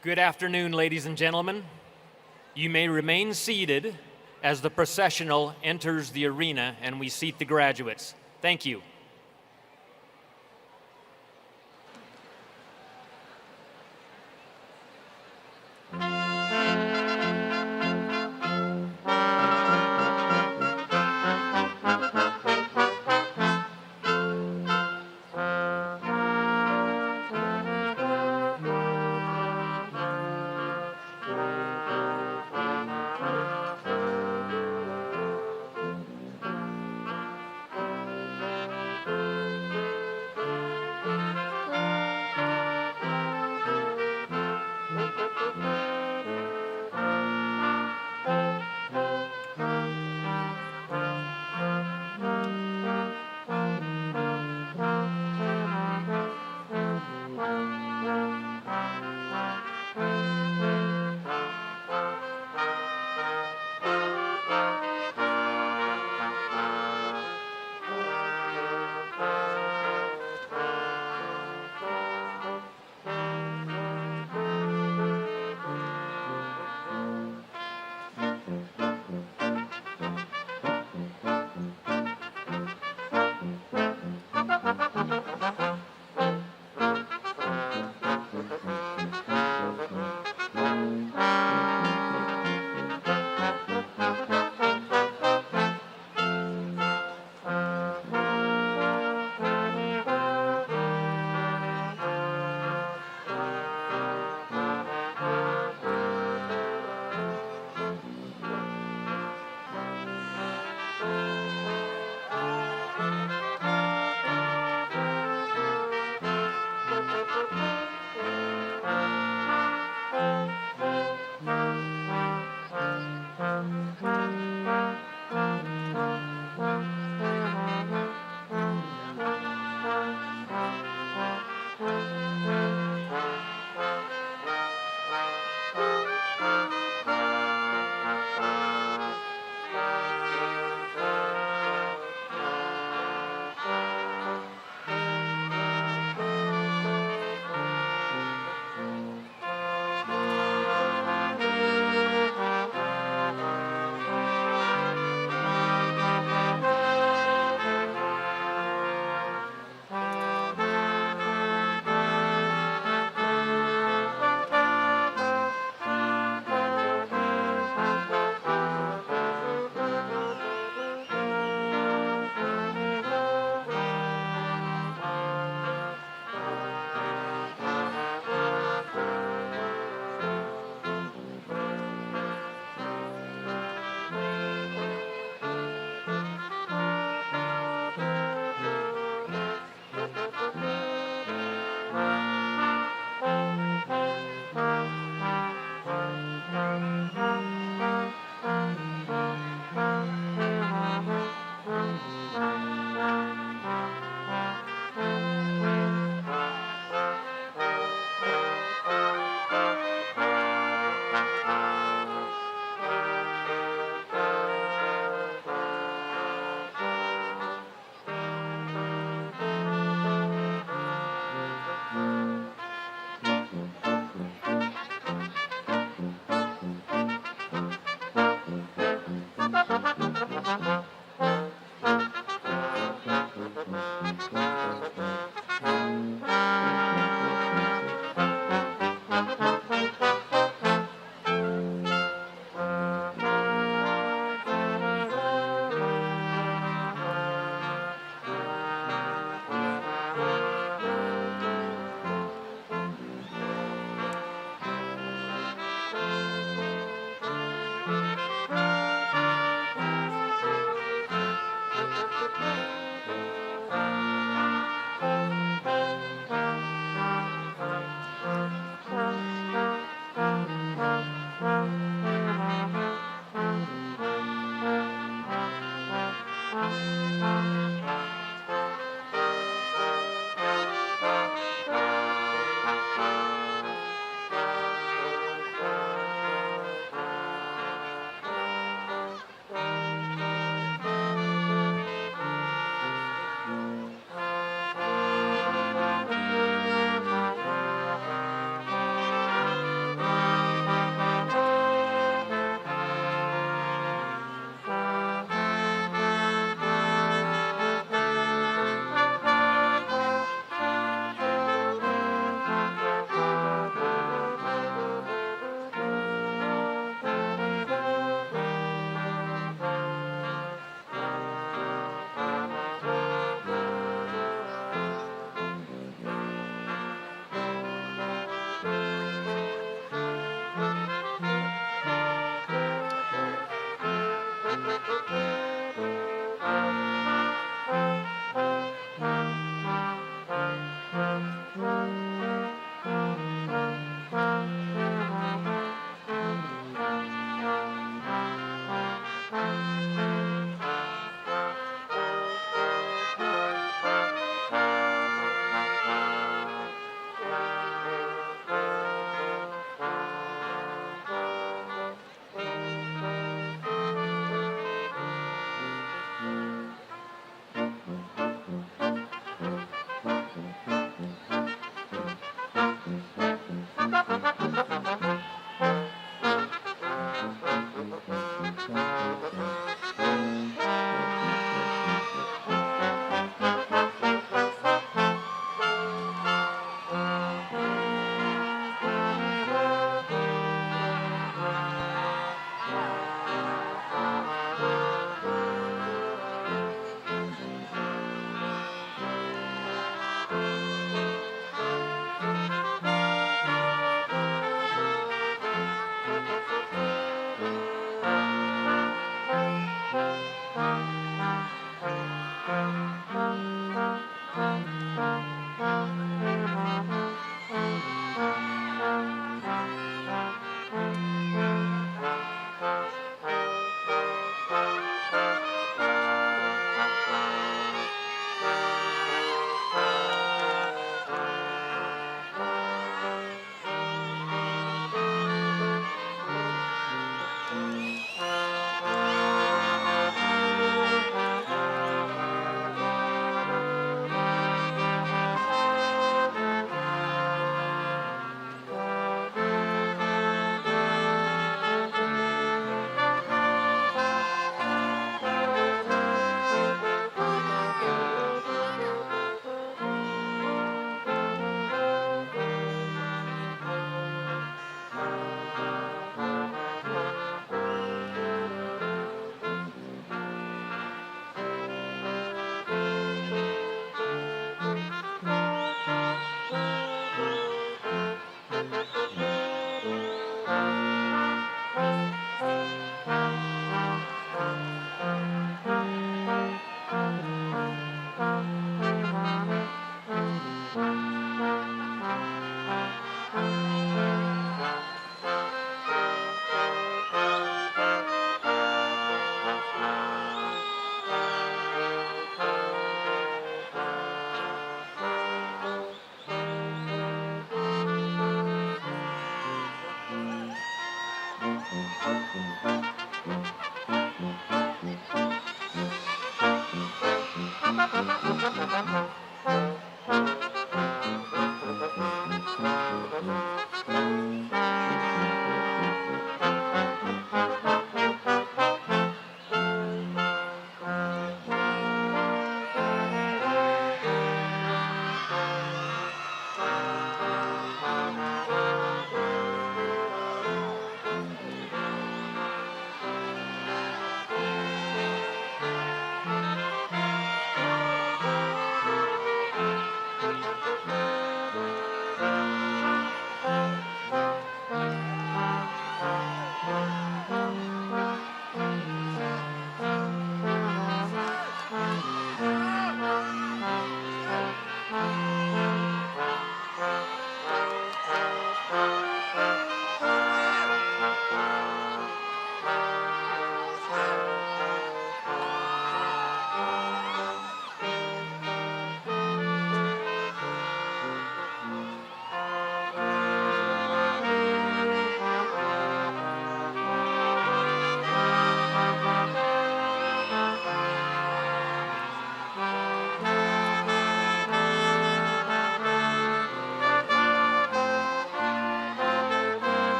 Good afternoon, ladies and gentlemen. You may remain seated as the processional enters the arena and we seat the graduates. Thank you.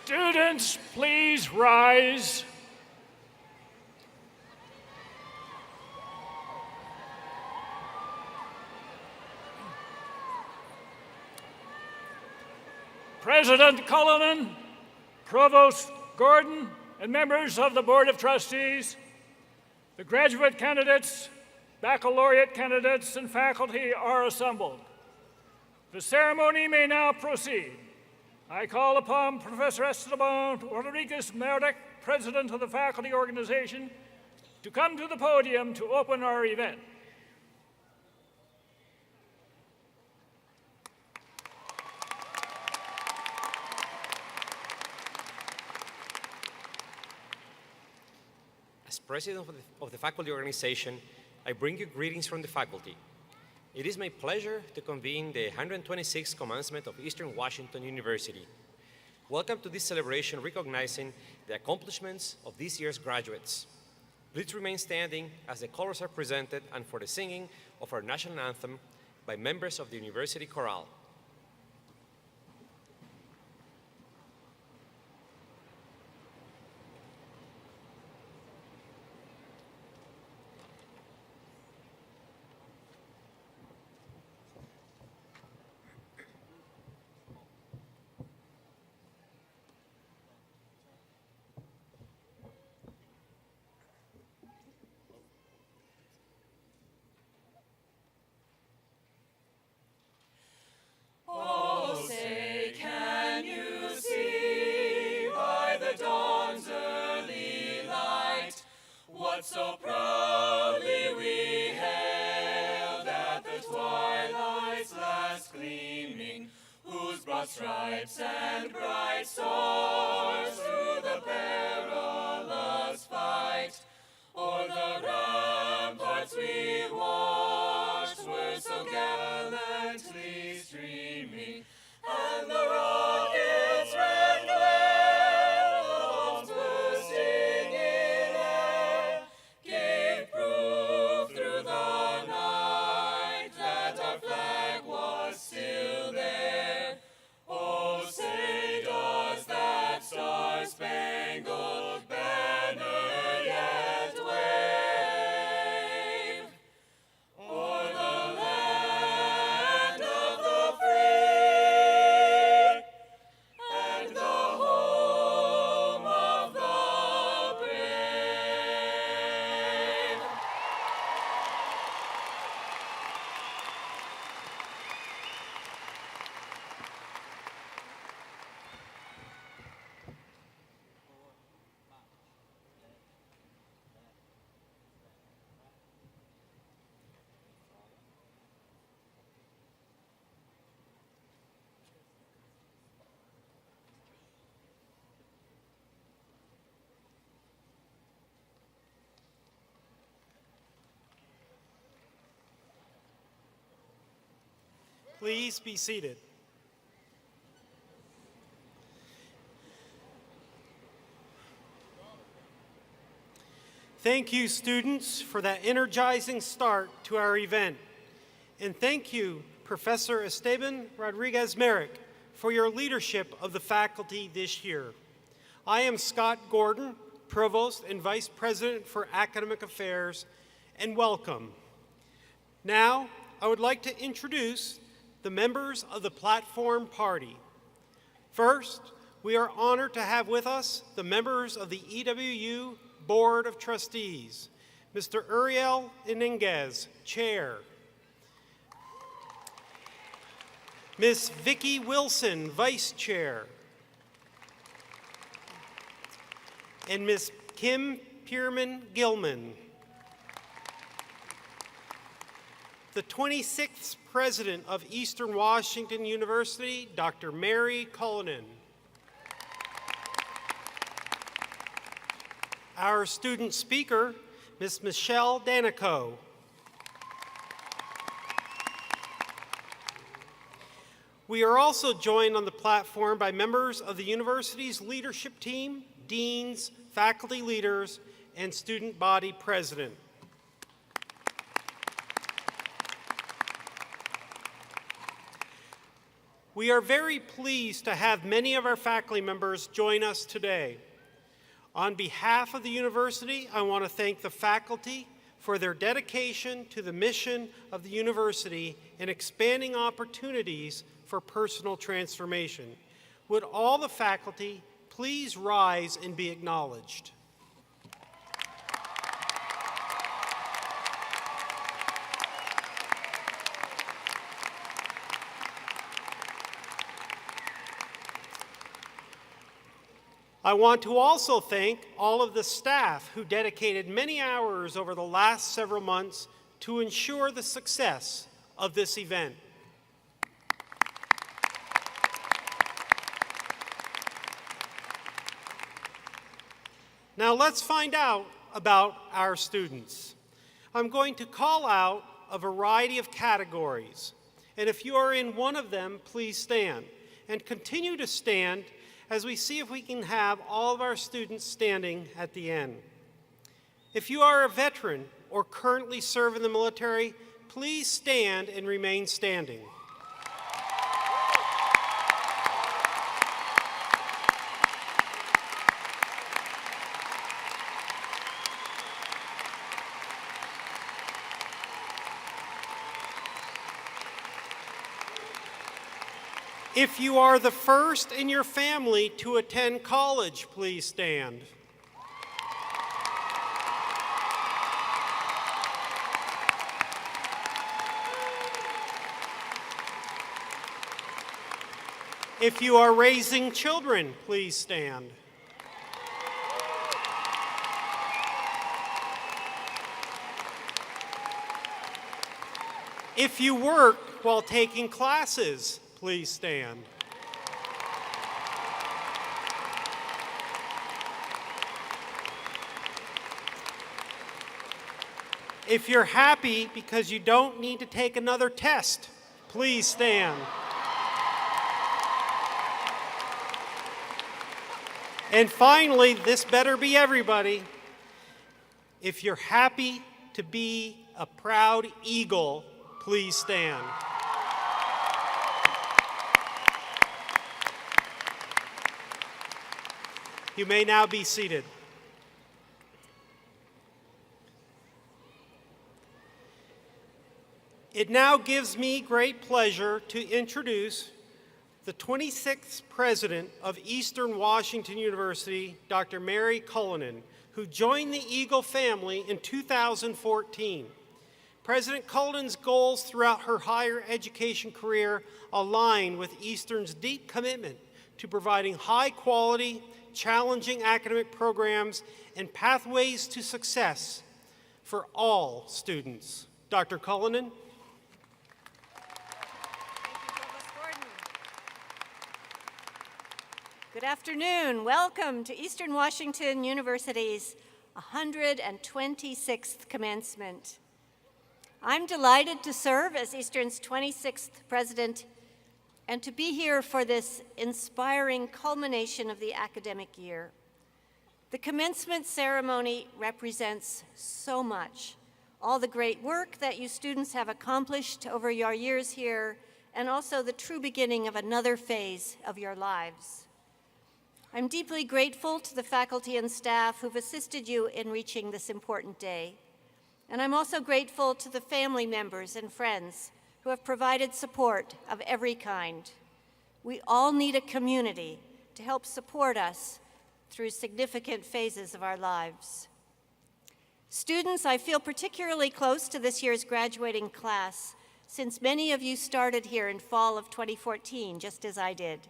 Students, please rise. President Cullinan, Provost Gordon, and members of the Board of Trustees, the graduate candidates, baccalaureate candidates, and faculty are assembled. The ceremony may now proceed. I call upon Professor Esteban Rodriguez Merrick, President of the Faculty Organization, to come to the podium to open our event. As President of the Faculty Organization, I bring you greetings from the faculty. It is my pleasure to convene the 126th commencement of Eastern Washington University. Welcome to this celebration recognizing the accomplishments of this year's graduates. Please remain standing as the colors are presented and for the singing of our national anthem by members of the University Chorale. brought stripes and bright stars through the perilous fight. O'er the ramparts we watched were so gallantly streaming, and the rockets' red glare, bombs bursting in air, gave proof through the night that our flag was still there. Oh, say does that star-spangled banner yet wave o'er the land of the free and the home of the brave? Please be seated. Thank you, students, for that energizing start to our event. And thank you, Professor Esteban Rodriguez-Merrick, for your leadership of the faculty this year. I am Scott Gordon, Provost and Vice President for Academic Affairs, and welcome. Now, I would like to introduce the members of the Platform Party. First, we are honored to have with us the members of the EWU Board of Trustees, Mr. Uriel Iniguez, Chair, Ms. Vicki Wilson, Vice Chair, and Ms. Kim Pierman-Gilman. The 26th President of Eastern Washington University, Dr. Mary Cullinan. Our student speaker, Ms. Michelle Danico. We are also joined on the platform by members of the university's leadership team, deans, faculty leaders, and student body president. We are very pleased to have many of our faculty members join us today. On behalf of the university, I want to thank the faculty for their dedication to the mission of the university and expanding opportunities for personal transformation. Would all the faculty please rise and be acknowledged? I want to also thank all of the staff who dedicated many hours over the last several months to ensure the success of this event. Now let's find out about our students. I'm going to call out a variety of categories, and if you are in one of them, please stand, and continue to stand as we see if we can have all of our students standing at the end. If you are a veteran or currently serve in the military, please stand and remain standing. If you are the first in your family to attend college, please stand. If you are raising children, please stand. If you work while taking classes, please stand. If you're happy because you don't need to take another test, please stand. And finally, this better be everybody. If you're happy to be a proud Eagle, please stand. You may now be seated. It now gives me great pleasure to introduce the 26th President of Eastern Washington University, Dr. Mary Cullinan, who joined the Eagle family in 2014. President Cullinan's goals throughout her higher education career align with Eastern's deep commitment to providing high-quality, challenging academic programs and pathways to success for all students. Dr. Cullinan. Good afternoon. Welcome to Eastern Washington University's 126th commencement. I'm delighted to serve as Eastern's 26th president and to be here for this inspiring culmination of the academic year. The commencement ceremony represents so much, all the great work that you students have accomplished over your years here, and also the true beginning of another phase of your lives. I'm deeply grateful to the faculty and staff who've assisted you in reaching this important day. And I'm also grateful to the family members and friends who have provided support of every kind. We all need a community to help support us through significant phases of our lives. Students, I feel particularly close to this year's graduating class since many of you started here in fall of 2014, just as I did.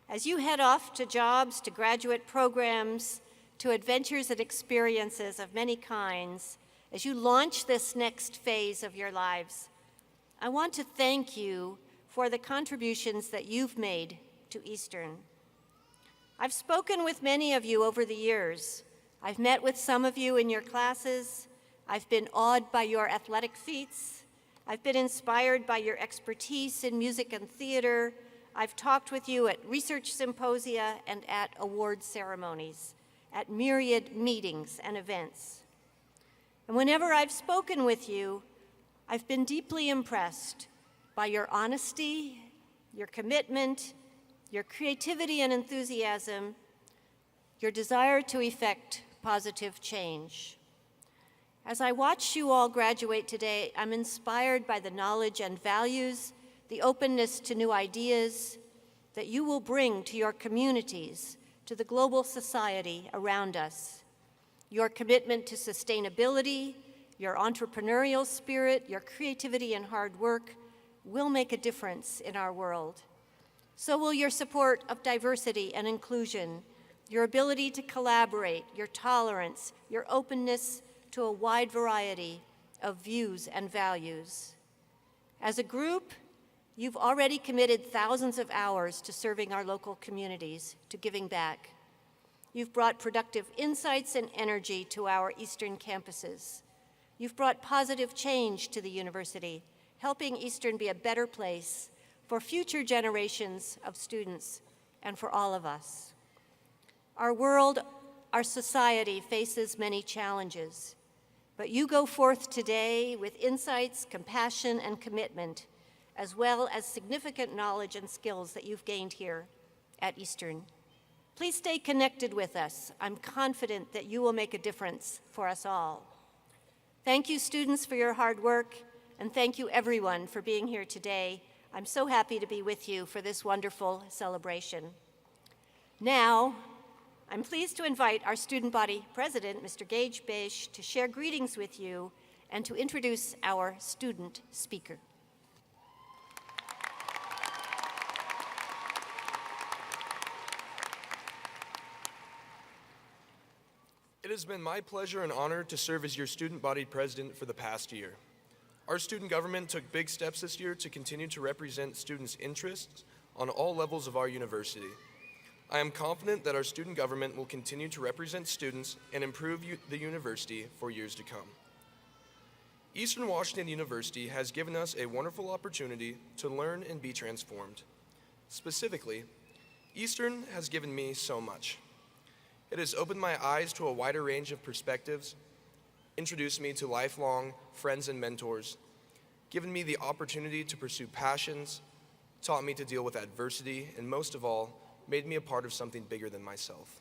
As you head off to jobs, to graduate programs, to adventures and experiences of many kinds, as you launch this next phase of your lives, I want to thank you for the contributions that you've made to Eastern. I've spoken with many of you over the years. I've met with some of you in your classes. I've been awed by your athletic feats. I've been inspired by your expertise in music and theater. I've talked with you at research symposia and at award ceremonies, at myriad meetings and events. And whenever I've spoken with you, I've been deeply impressed by your honesty, your commitment, your creativity and enthusiasm, your desire to effect positive change. As I watch you all graduate today, I'm inspired by the knowledge and values, the openness to new ideas that you will bring to your communities, to the global society around us. Your commitment to sustainability, your entrepreneurial spirit, your creativity and hard work will make a difference in our world. So will your support of diversity and inclusion, your ability to collaborate, your tolerance, your openness to a wide variety of views and values. As a group, you've already committed thousands of hours to serving our local communities, to giving back. You've brought productive insights and energy to our Eastern campuses. You've brought positive change to the university, helping Eastern be a better place for future generations of students and for all of us. Our world, our society faces many challenges, but you go forth today with insights, compassion, and commitment, as well as significant knowledge and skills that you've gained here at Eastern. Please stay connected with us. I'm confident that you will make a difference for us all. Thank you, students, for your hard work, and thank you, everyone, for being here today. I'm so happy to be with you for this wonderful celebration. Now, I'm pleased to invite our student body president, Mr. Gage Beish, to share greetings with you and to introduce our student speaker. It has been my pleasure and honor to serve as your student body president for the past year. Our student government took big steps this year to continue to represent students' interests on all levels of our university. I am confident that our student government will continue to represent students and improve the university for years to come. Eastern Washington University has given us a wonderful opportunity to learn and be transformed. Specifically, Eastern has given me so much. It has opened my eyes to a wider range of perspectives, introduced me to lifelong friends and mentors, given me the opportunity to pursue passions, taught me to deal with adversity, and most of all, made me a part of something bigger than myself.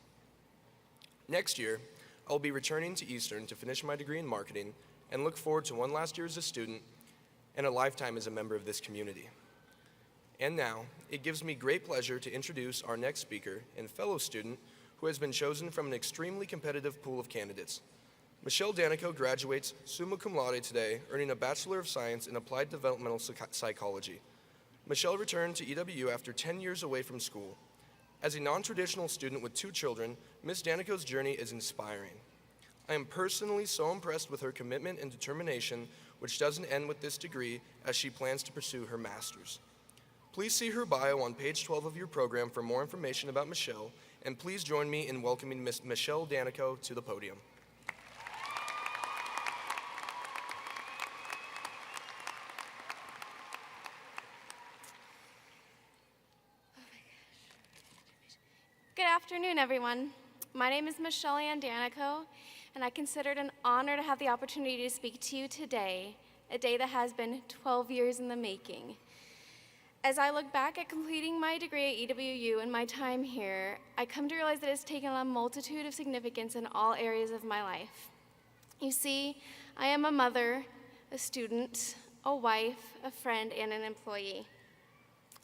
Next year, I'll be returning to Eastern to finish my degree in marketing and look forward to one last year as a student and a lifetime as a member of this community. And now, it gives me great pleasure to introduce our next speaker and fellow student who has been chosen from an extremely competitive pool of candidates. Michelle Danico graduates summa cum laude today, earning a Bachelor of Science in Applied Developmental Psychology. Michelle returned to EWU after 10 years away from school. As a non-traditional student with 2 children, Ms. Danico's journey is inspiring. I am personally so impressed with her commitment and determination, which doesn't end with this degree, as she plans to pursue her master's. Please see her bio on page 12 of your program for more information about Michelle, and please join me in welcoming Ms. Michelle Danico to the podium. Good afternoon, everyone. My name is Michelle Ann Danico, and I consider it an honor to have the opportunity to speak to you today, a day that has been 12 years in the making. As I look back at completing my degree at EWU and my time here, I come to realize that it's taken on a multitude of significance in all areas of my life. You see, I am a mother, a student, a wife, a friend, and an employee.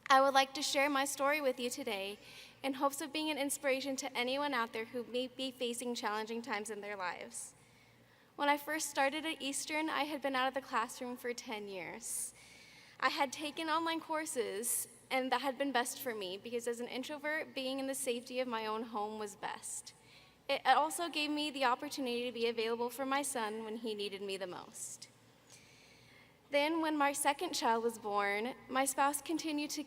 I would like to share my story with you today in hopes of being an inspiration to anyone out there who may be facing challenging times in their lives. When I first started at Eastern, I had been out of the classroom for 10 years. I had taken online courses, and that had been best for me because as an introvert, being in the safety of my own home was best. It also gave me the opportunity to be available for my son when he needed me the most. Then, when my second child was born, my spouse continued to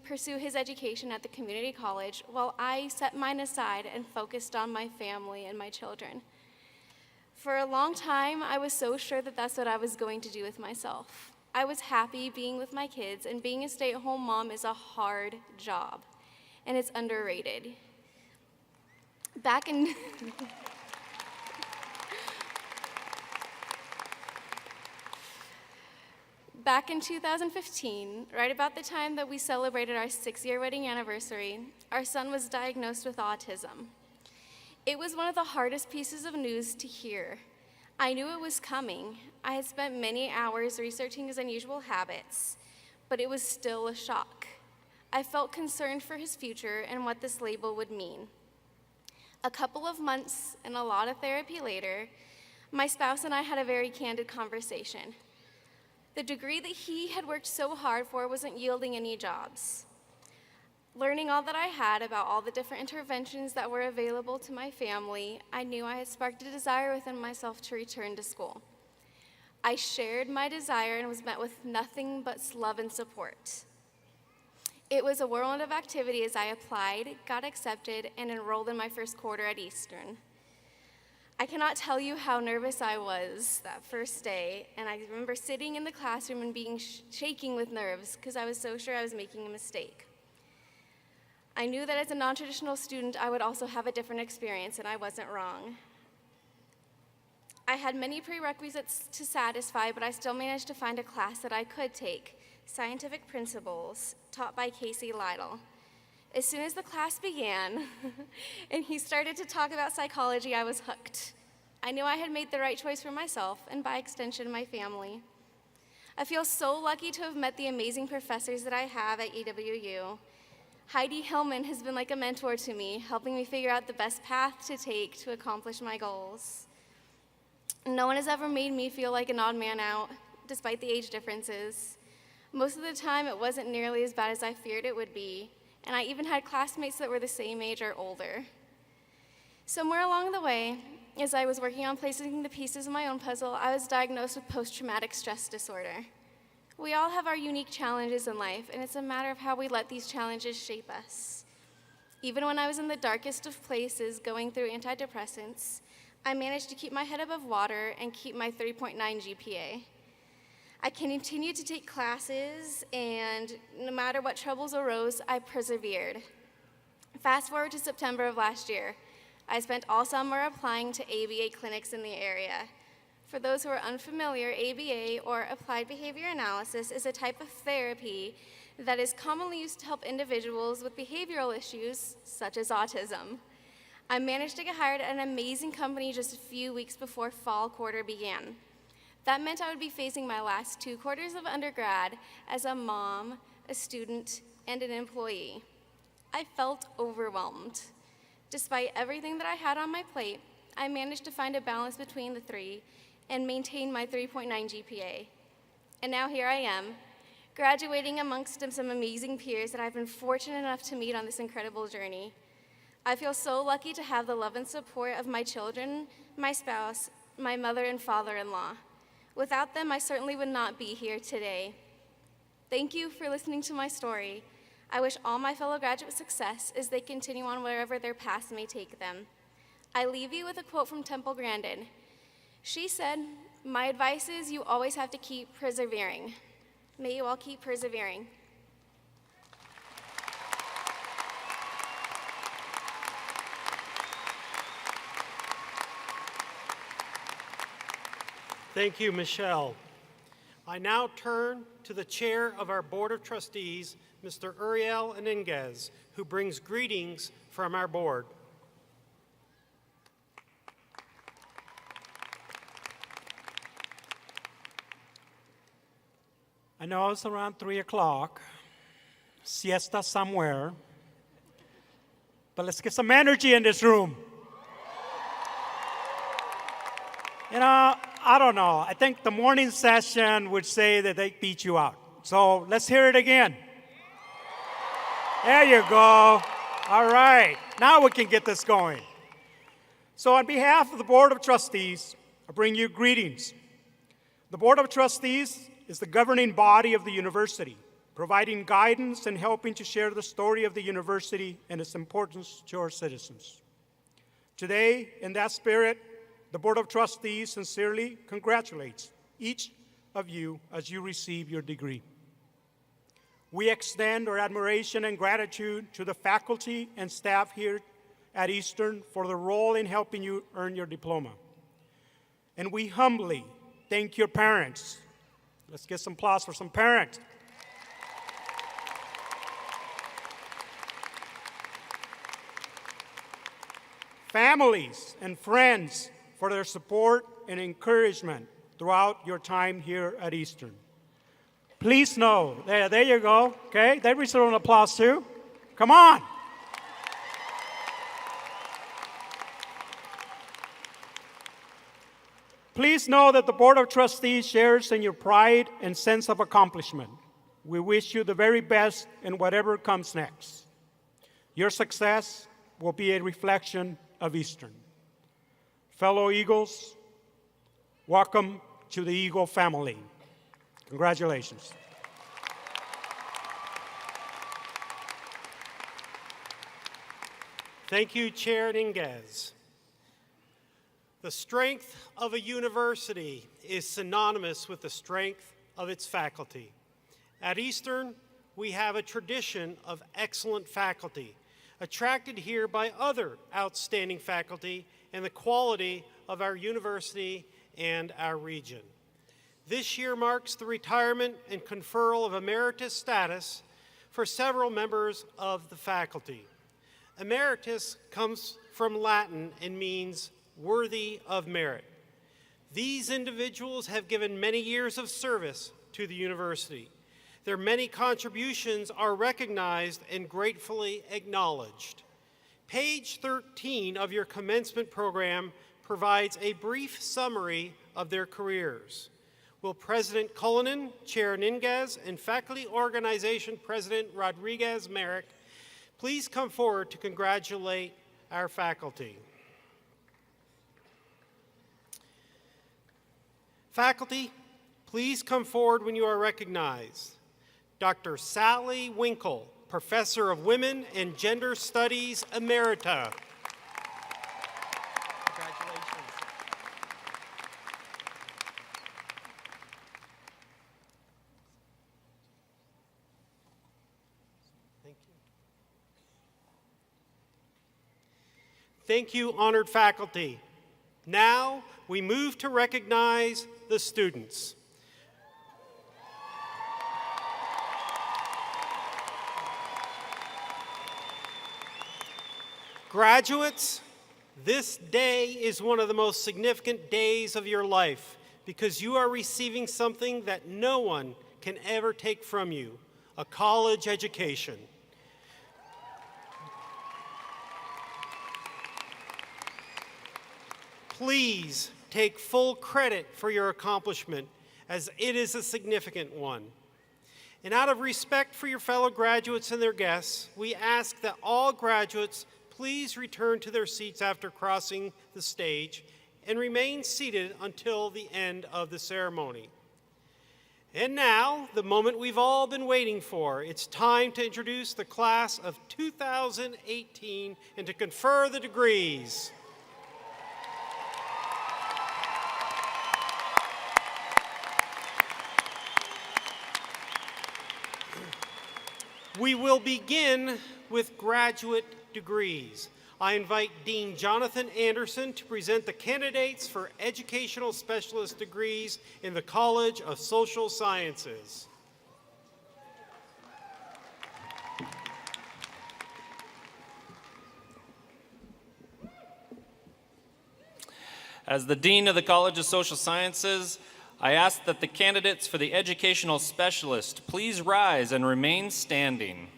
pursue his education at the community college while I set mine aside and focused on my family and my children. For a long time, I was so sure that that's what I was going to do with myself. I was happy being with my kids, and being a stay-at-home mom is a hard job, and it's underrated. Back in 2015, right about the time that we celebrated our 6-year wedding anniversary, our son was diagnosed with autism. It was one of the hardest pieces of news to hear. I knew it was coming. I had spent many hours researching his unusual habits, but it was still a shock. I felt concerned for his future and what this label would mean. A couple of months and a lot of therapy later, my spouse and I had a very candid conversation. The degree that he had worked so hard for wasn't yielding any jobs. Learning all that I had about all the different interventions that were available to my family, I knew I had sparked a desire within myself to return to school. I shared my desire and was met with nothing but love and support. It was a whirlwind of activity as I applied, got accepted, and enrolled in my first quarter at Eastern. I cannot tell you how nervous I was that first day, and I remember sitting in the classroom and being shaking with nerves because I was so sure I was making a mistake. I knew that as a non-traditional student, I would also have a different experience, and I wasn't wrong. I had many prerequisites to satisfy, but I still managed to find a class that I could take, Scientific Principles, taught by Casey Lytle. As soon as the class began and he started to talk about psychology, I was hooked. I knew I had made the right choice for myself and by extension, my family. I feel so lucky to have met the amazing professors that I have at EWU. Heidi Hillman has been like a mentor to me, helping me figure out the best path to take to accomplish my goals. No one has ever made me feel like an odd man out, despite the age differences. Most of the time, it wasn't nearly as bad as I feared it would be, and I even had classmates that were the same age or older. Somewhere along the way, as I was working on placing the pieces of my own puzzle, I was diagnosed with post-traumatic stress disorder. We all have our unique challenges in life, and it's a matter of how we let these challenges shape us. Even when I was in the darkest of places going through antidepressants, I managed to keep my head above water and keep my 3.9 GPA. I continued to take classes, and no matter what troubles arose, I persevered. Fast forward to September of last year. I spent all summer applying to ABA clinics in the area. For those who are unfamiliar, ABA, or Applied Behavior Analysis, is a type of therapy that is commonly used to help individuals with behavioral issues, such as autism. I managed to get hired at an amazing company just a few weeks before fall quarter began. That meant I would be facing my last 2 quarters of undergrad as a mom, a student, and an employee. I felt overwhelmed. Despite everything that I had on my plate, I managed to find a balance between the 3 and maintain my 3.9 GPA. And now here I am, graduating amongst some amazing peers that I've been fortunate enough to meet on this incredible journey. I feel so lucky to have the love and support of my children, my spouse, my mother and father-in-law. Without them, I certainly would not be here today. Thank you for listening to my story. I wish all my fellow graduates success as they continue on wherever their paths may take them. I leave you with a quote from Temple Grandin. She said, "My advice is you always have to keep persevering." May you all keep persevering. Thank you, Michelle. I now turn to the chair of our Board of Trustees, Mr. Uriel Iniguez, who brings greetings from our board. I know it's around 3 o'clock, siesta somewhere, but let's get some energy in this room. You know, I don't know. I think the morning session would say that they beat you out. So let's hear it again. There you go. All right. Now we can get this going. So on behalf of the Board of Trustees, I bring you greetings. The Board of Trustees is the governing body of the university, providing guidance and helping to share the story of the university and its importance to our citizens. Today, in that spirit, the Board of Trustees sincerely congratulates each of you as you receive your degree. We extend our admiration and gratitude to the faculty and staff here at Eastern for the role in helping you earn your diploma. And we humbly thank your parents. Let's get some applause for some parents. Families and friends for their support and encouragement throughout your time here at Eastern. Please know, there you go, okay? They receive an applause too. Come on. Please know that the Board of Trustees shares in your pride and sense of accomplishment. We wish you the very best in whatever comes next. Your success will be a reflection of Eastern. Fellow Eagles, welcome to the Eagle family. Congratulations. Thank you, Chair Iniguez. The strength of a university is synonymous with the strength of its faculty. At Eastern, we have a tradition of excellent faculty, attracted here by other outstanding faculty and the quality of our university and our region. This year marks the retirement and conferral of emeritus status for several members of the faculty. Emeritus comes from Latin and means worthy of merit. These individuals have given many years of service to the university. Their many contributions are recognized and gratefully acknowledged. Page 13 of your commencement program provides a brief summary of their careers. Will President Cullinan, Chair Iniguez, and Faculty Organization President Rodriguez-Merrick please come forward to congratulate our faculty. Faculty, please come forward when you are recognized. Dr. Sally Winkle, Professor of Women and Gender Studies, Emerita. Congratulations. Thank you, honored faculty. Now, we move to recognize the students. Graduates, this day is one of the most significant days of your life because you are receiving something that no one can ever take from you, a college education. Please take full credit for your accomplishment, as it is a significant one. And out of respect for your fellow graduates and their guests, we ask that all graduates please return to their seats after crossing the stage and remain seated until the end of the ceremony. And now, the moment we've all been waiting for. It's time to introduce the class of 2018 and to confer the degrees. We will begin with graduate degrees. I invite Dean Jonathan Anderson to present the candidates for educational specialist degrees in the College of Social Sciences. As the Dean of the College of Social Sciences, I ask that the candidates for the educational specialist please rise and remain standing.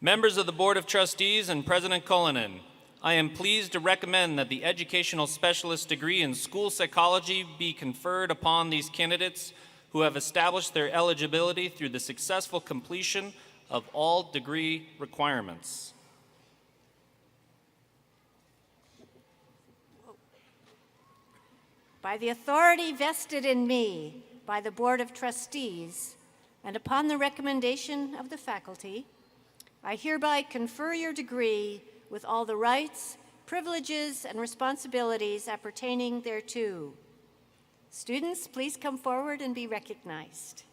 Members of the Board of Trustees and President Cullinan, I am pleased to recommend that the educational specialist degree in school psychology be conferred upon these candidates who have established their eligibility through the successful completion of all degree requirements. By the authority vested in me by the Board of Trustees, and upon the recommendation of the faculty, I hereby confer your degree with all the rights, privileges, and responsibilities appertaining thereto. Students, please come forward and be recognized.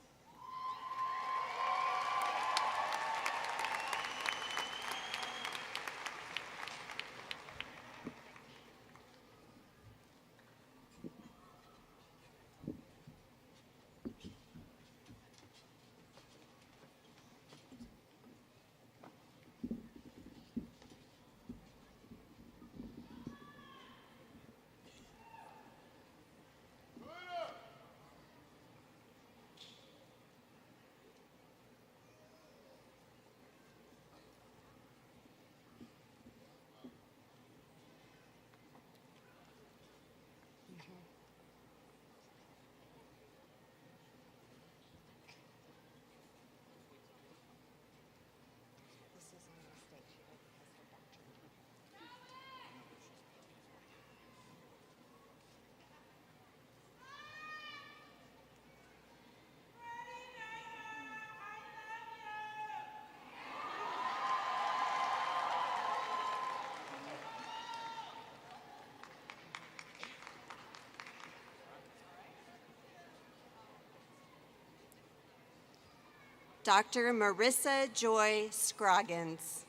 Dr. Marissa Joy Scroggins.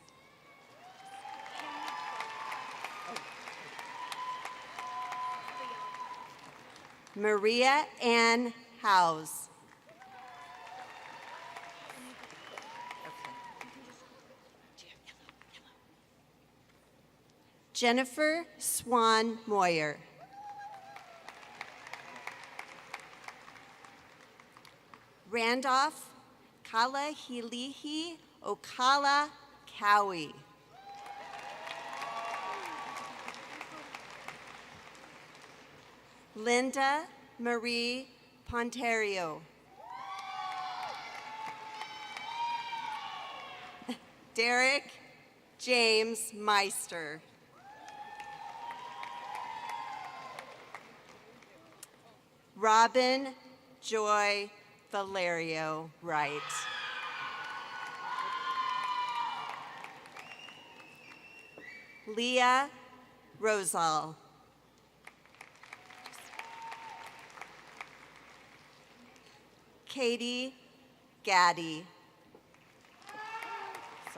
Maria Ann Howes. Jennifer Swan Moyer. Randolph Kalahilihi Okala Cowie. Linda Marie Ponterio. Derek James Meister. Robin Joy Valerio Wright. Leah Rosal. Katie Gaddy.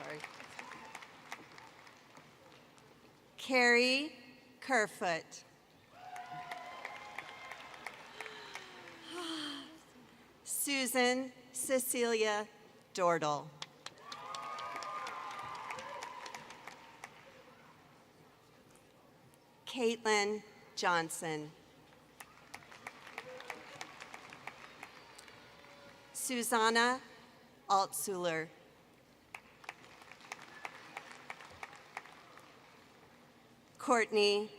sorry. Carrie Kerfoot. Susan Cecilia Dordal. Caitlin Johnson. Susanna Altzuler. Courtney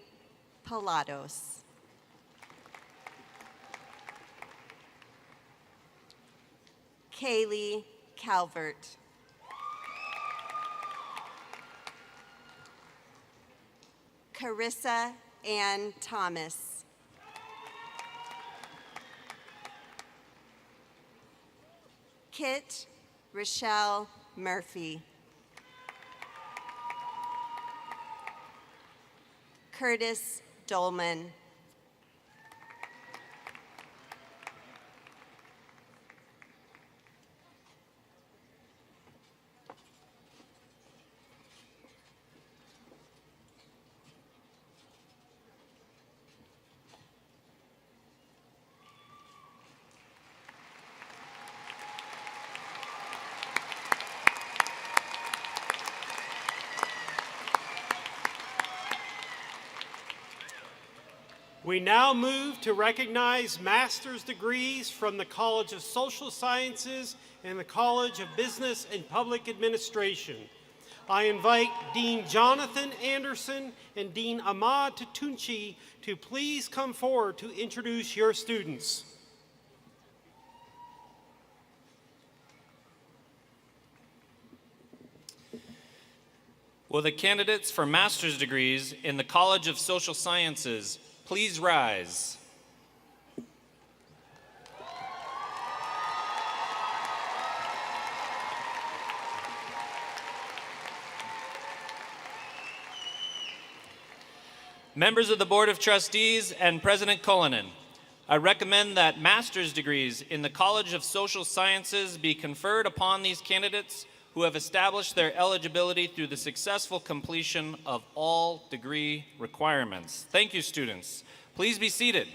Palados. Kaylee Calvert. Carissa Ann Thomas. Kit Rochelle Murphy. Curtis Dolman. We now move to recognize master's degrees from the College of Social Sciences and the College of Business and Public Administration. I invite Dean Jonathan Anderson and Dean Ahmad Tatunchi to please come forward to introduce your students. Will the candidates for master's degrees in the College of Social Sciences please rise? Members of the Board of Trustees and President Cullinan, I recommend that master's degrees in the College of Social Sciences be conferred upon these candidates who have established their eligibility through the successful completion of all degree requirements. Thank you, students. Please be seated.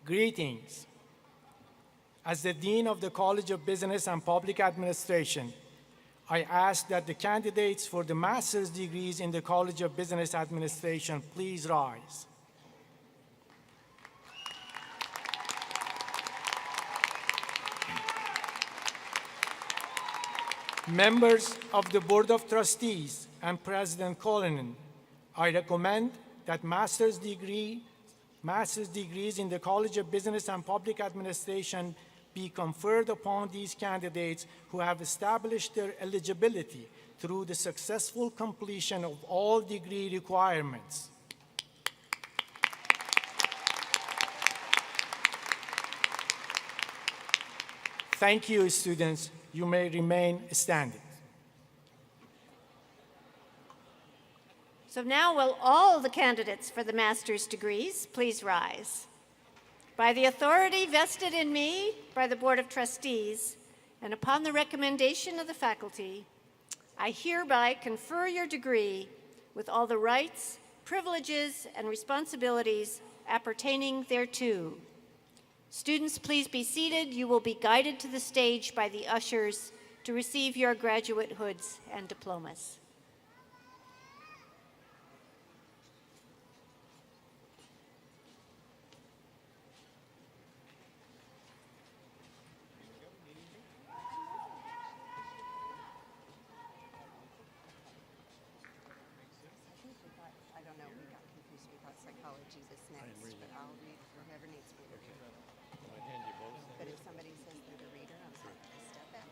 Greetings. As the Dean of the College of Business and Public Administration, I ask that the candidates for the master's degrees in the College of Business Administration please rise. Members of the Board of Trustees and President Cullinan, I recommend that master's degrees in the College of Business and Public Administration be conferred upon these candidates who have established their eligibility through the successful completion of all degree requirements. Thank you, students. You may remain standing. So now will all the candidates for the master's degrees please rise? By the authority vested in me by the Board of Trustees and upon the recommendation of the faculty, I hereby confer your degree with all the rights, privileges, and responsibilities appertaining thereto. Students, please be seated. You will be guided to the stage by the ushers to receive your graduate hoods and diplomas. Psychology is next, but I'll read whoever needs me to read. But if somebody says they're the reader, I'm not going to step back.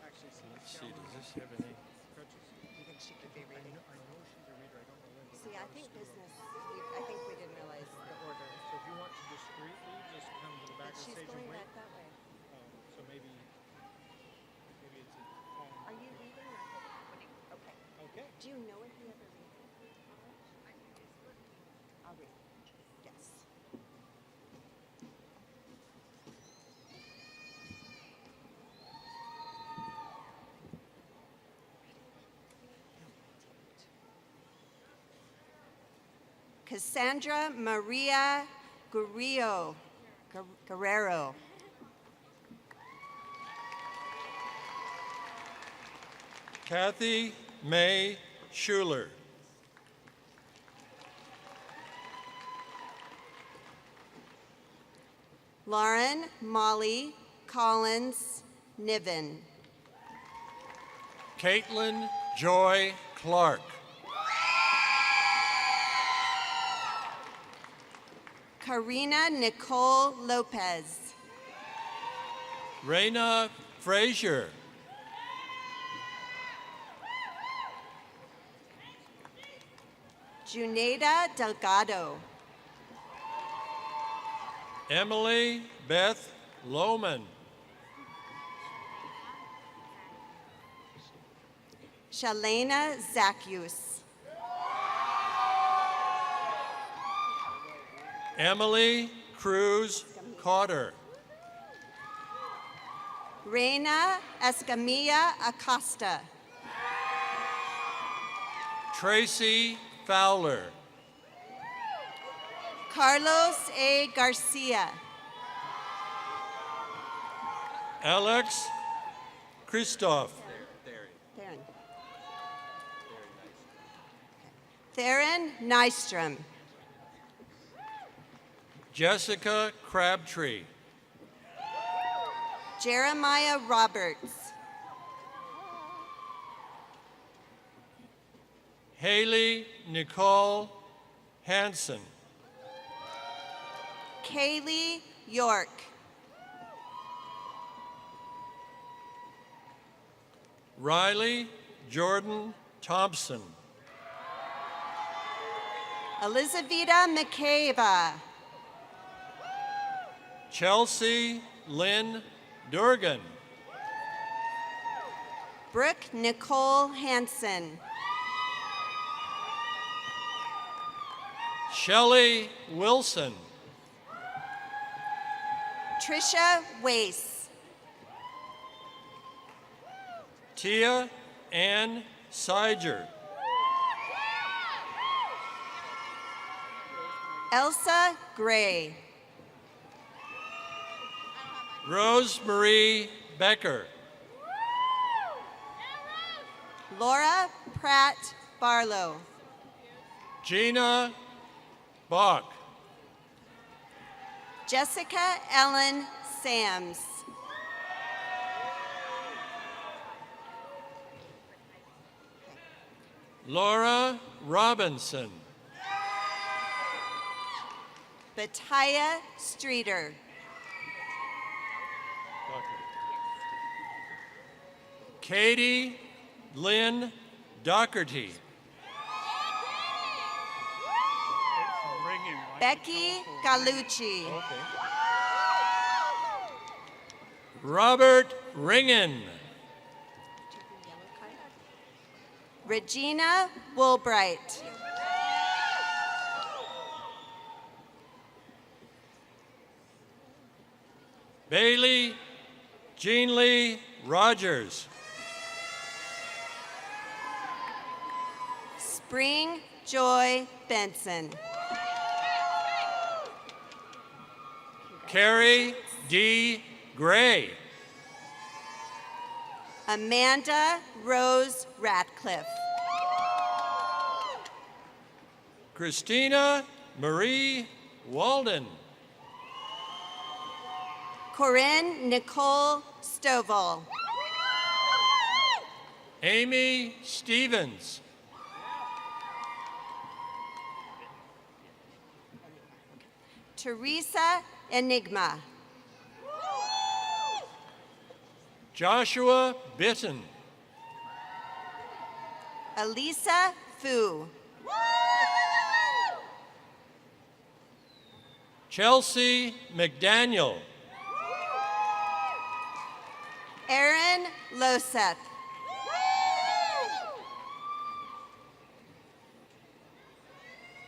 See, does this have any crutches? You think she could be reading? I know she's a reader. I don't know when. See, I think business, I think we didn't realize the order. So if you want to discreetly just come to the back But of the she's stage going and wait. back that way. So maybe it's a Are you reading or? Okay. Okay. Do you know if you ever read? I'll read. Yes. Cassandra Maria Guerrero. Kathy May Schuler. Lauren Molly Collins Niven. Caitlin Joy Clark. Karina Nicole Lopez. Raina Frazier. Junaida Delgado. Emily Beth Lohman. Shalena Zacchius. Emily Cruz Cotter. Reina Escamilla Acosta. Tracy Fowler. Carlos A. Garcia. Alex Christoph. Theron Nystrom. Jessica Crabtree. Jeremiah Roberts. Haley Nicole Hansen. Kaylee York. Riley Jordan Thompson. Elizaveta McCabe. Chelsea Lynn Durgan. Brooke Nicole Hansen. Shelley Wilson. Trisha Wace. Tia Ann Siger. Elsa Gray. Rosemarie Becker. Laura Pratt Barlow. Gina Bach. Jessica Ellen Sams. Laura Robinson. Bataya Streeter. Katie Lynn Doherty. Becky Galucci. Robert Ringen. Regina Woolbright. Bailey Jean Lee Rogers. Spring Joy Benson. Carrie D. Gray. Amanda Rose Ratcliffe. Christina Marie Walden. Corinne Nicole Stovall. Amy Stevens. Teresa Enigma. Joshua Bitten. Elisa Fu. Chelsea McDaniel. Aaron Loseth.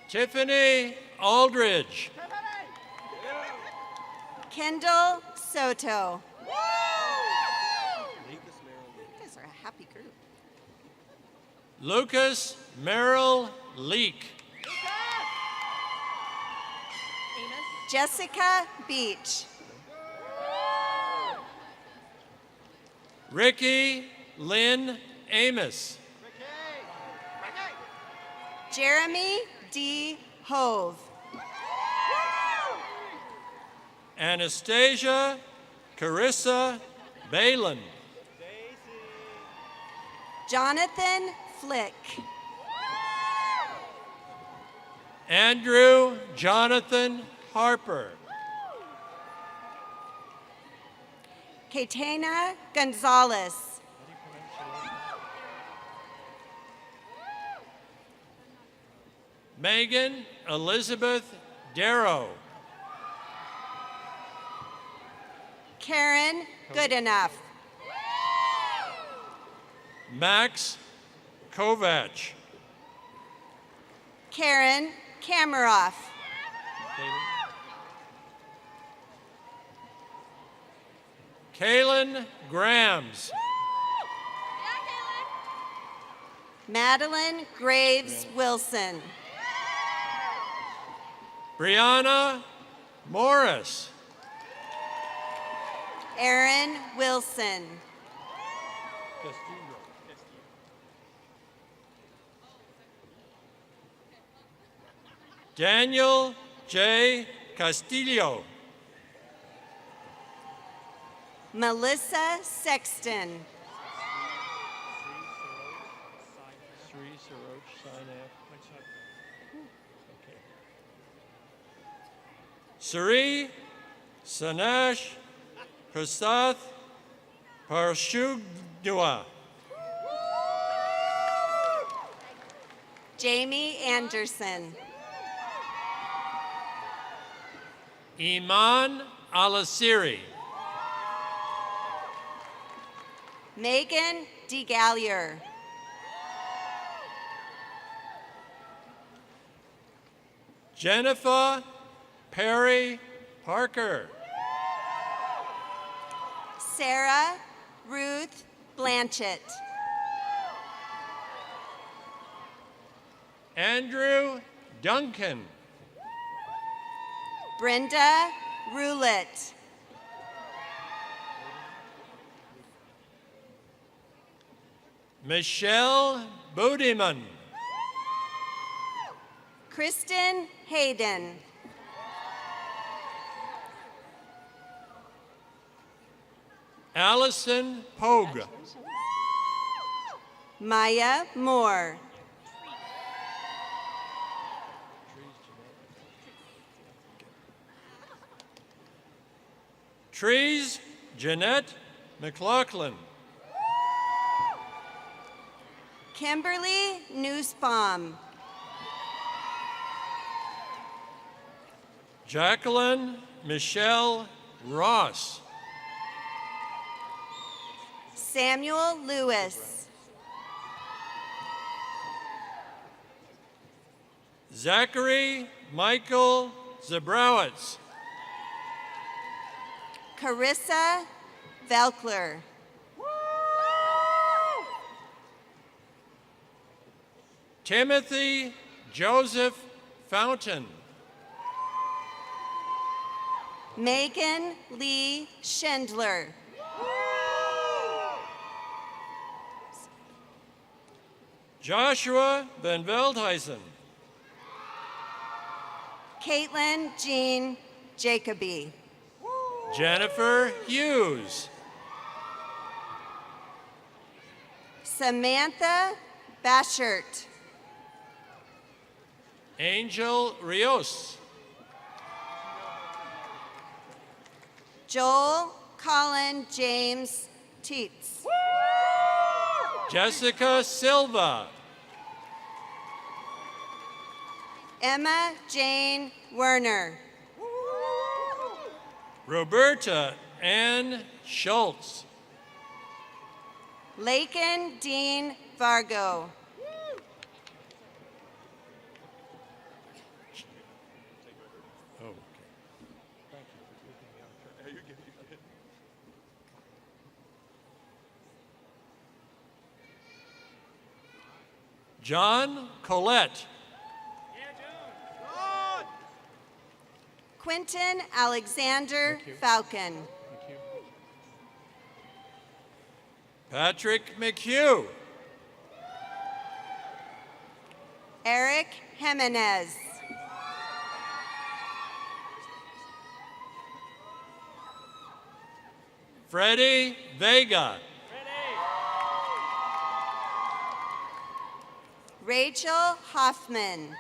Tiffany Aldridge. Kendall Soto. You guys are a happy group. Lucas Merrill Leak. Jessica Beach. Ricky Lynn Amos. Jeremy D. Hove. Anastasia Carissa Balin. Jonathan Flick. Andrew Jonathan Harper. Katana Gonzalez. Megan Elizabeth Darrow. Karen Goodenough. Max Kovach. Karen Kameroff. Kaylin Grams. Madeline Graves Wilson. Brianna Morris. Aaron Wilson. Daniel J. Castillo. Melissa Sexton. Sri Sanash Prasath Parshugdua. Jamie Anderson. Iman Alasiri. Megan DeGallier. Jennifer Perry Parker. Sarah Ruth Blanchett. Andrew Duncan. Brenda Roulette. Michelle Bodeman. Kristen Hayden. Allison Pogue. Maya Moore. Trees Jeanette McLaughlin. Kimberly Nussbaum. Jacqueline Michelle Ross. Samuel Lewis. Zachary Michael Zabrowitz. Carissa Velkler. Timothy Joseph Fountain. Megan Lee Schindler. Joshua Van Veldhuisen. Caitlin Jean Jacoby. Jennifer Hughes. Samantha Bashert. Angel Rios. Joel Colin James Teets. Jessica Silva. Emma Jane Werner. Roberta Ann Schultz. Lakin Dean Vargo. John Collette. Quentin Alexander Falcon. Patrick McHugh. Eric Jimenez. Freddie Vega. Rachel Hoffman.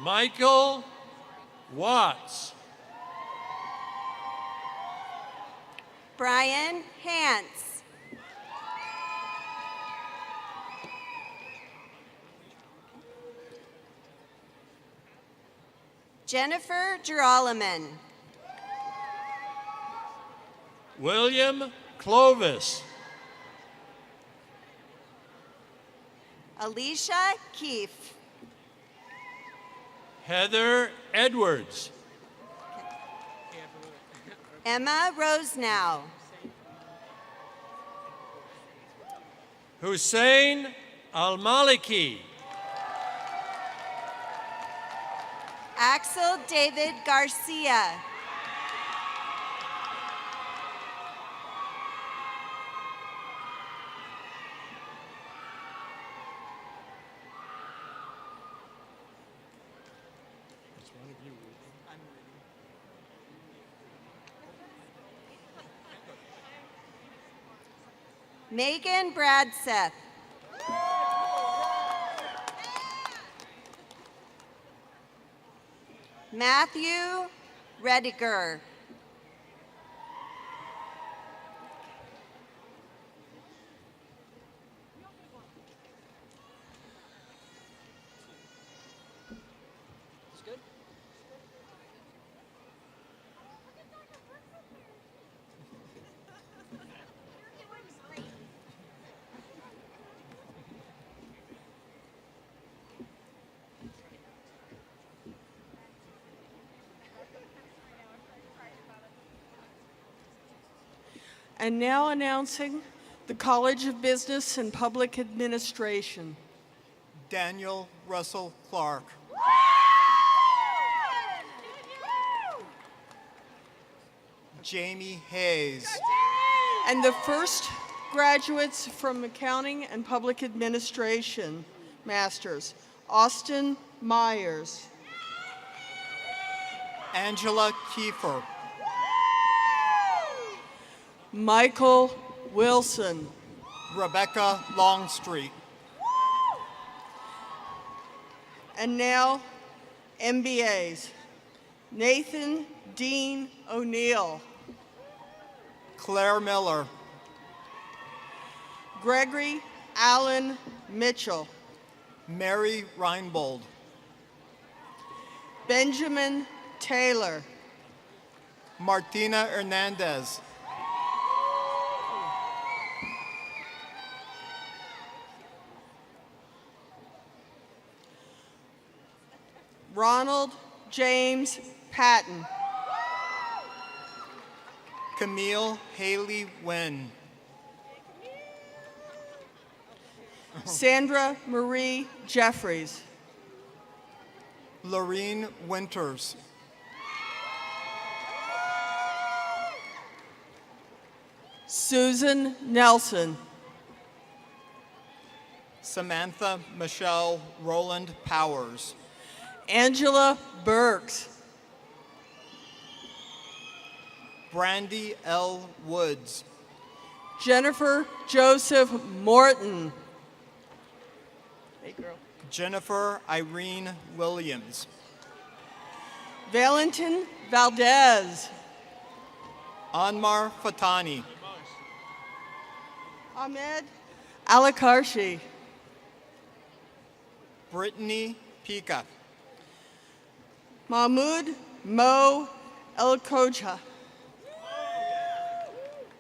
Michael Watts. Brian Hance. Jennifer Geroliman. William Clovis. Alicia Keefe. Heather Edwards. Emma Rosenow. Hussein Al-Maliki. Axel David Garcia. Megan Bradseth. Matthew Rediger. And now announcing the College of Business and Public Administration. Daniel Russell Clark. Jamie Hayes. And the first graduates from Accounting and Public Administration Masters, Austin Myers. Angela Kiefer. Michael Wilson. Rebecca Longstreet. And now, MBAs. Nathan Dean O'Neill. Claire Miller. Gregory Allen Mitchell. Mary Reinbold. Benjamin Taylor. Martina Hernandez. Ronald James Patton. Camille Haley Wen. Sandra Marie Jeffries. Lorene Winters. Susan Nelson. Samantha Michelle Roland Powers. Angela Burks. Brandy L. Woods. Jennifer Joseph Morton. Hey, girl. Jennifer Irene Williams. Valentin Valdez. Anmar Fatani. Ahmed Alakarshi. Brittany Pika. Mahmoud Mo El Koja.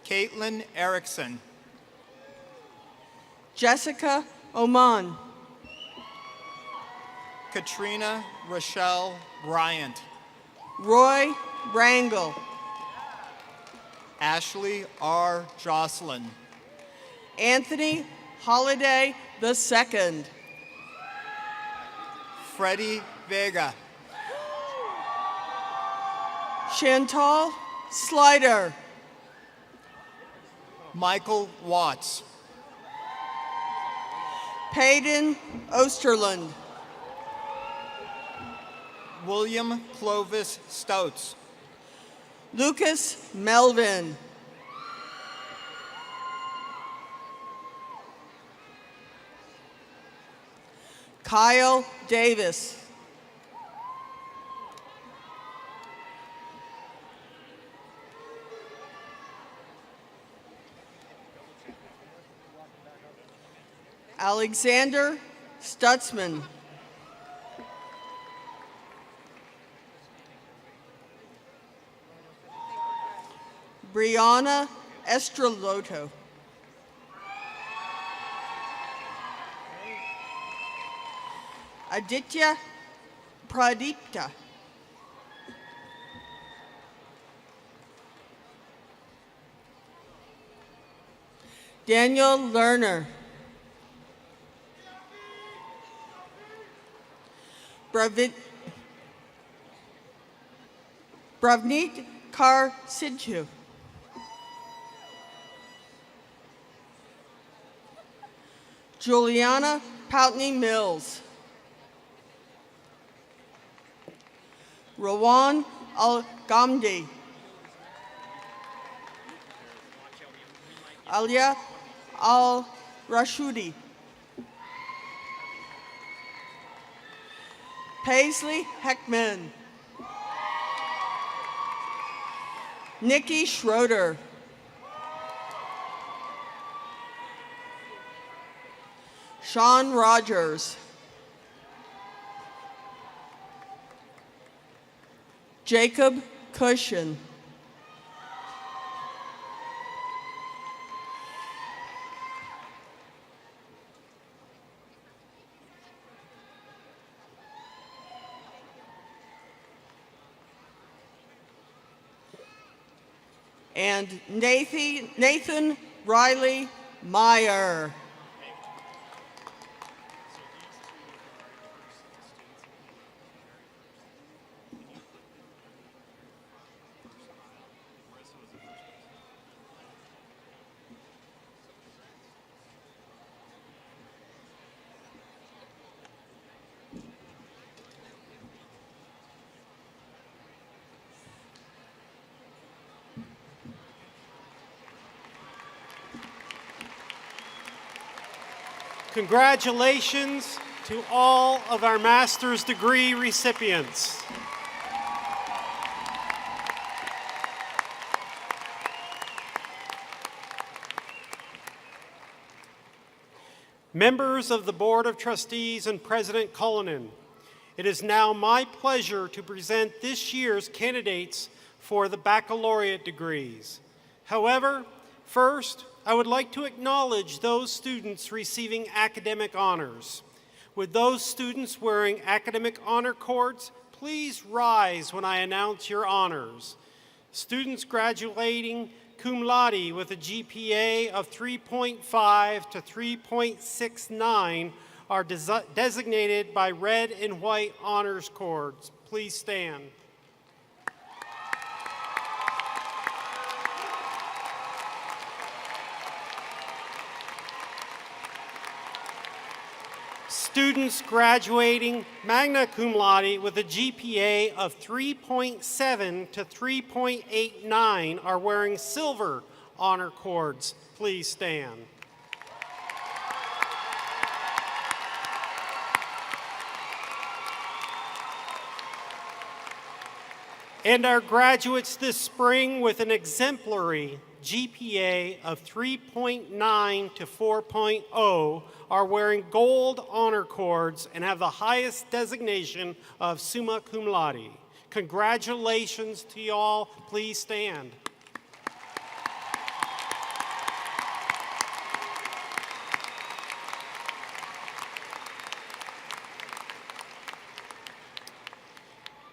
Caitlin Erickson. Jessica Oman. Katrina Rochelle Bryant. Roy Rangel. Ashley R. Jocelyn. Anthony Holiday II. Freddie Vega. Chantal Slider. Michael Watts. Peyton Osterland. William Clovis Stouts. Lucas Melvin. Kyle Davis. Alexander Stutzman. Brianna Estraloto. Aditya Pradipta. Daniel Lerner. Bravneet Kar Sidhu. Juliana Poutney Mills. Rawan Al-Gamdi. Alia Al-Rashudi. Paisley Heckman. Nikki Schroeder. Sean Rogers. Jacob Cushion. And Nathan Riley Meyer. Congratulations to all of our master's degree recipients. Members of the Board of Trustees and President Cullinan, it is now my pleasure to present this year's candidates for the baccalaureate degrees. However, first, I would like to acknowledge those students receiving academic honors. With those students wearing academic honor cords, please rise when I announce your honors. Students graduating cum laude with a GPA of 3.5 to 3.69 are designated by red and white honors cords. Please stand. Students graduating magna cum laude with a GPA of 3.7 to 3.89 are wearing silver honor cords. Please stand. And our graduates this spring with an exemplary GPA of 3.9 to 4.0 are wearing gold honor cords and have the highest designation of summa cum laude. Congratulations to y'all. Please stand.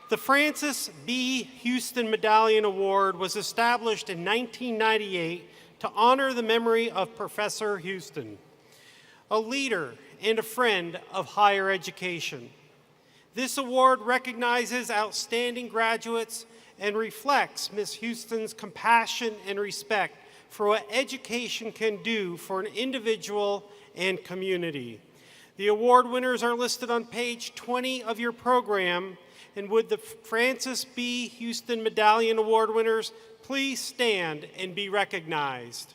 The Francis B. Houston Medallion Award was established in 1998 to honor the memory of Professor Houston, a leader and a friend of higher education. This award recognizes outstanding graduates and reflects Ms. Houston's compassion and respect for what education can do for an individual and community. The award winners are listed on page 20 of your program, and would the Francis B. Houston Medallion Award winners please stand and be recognized.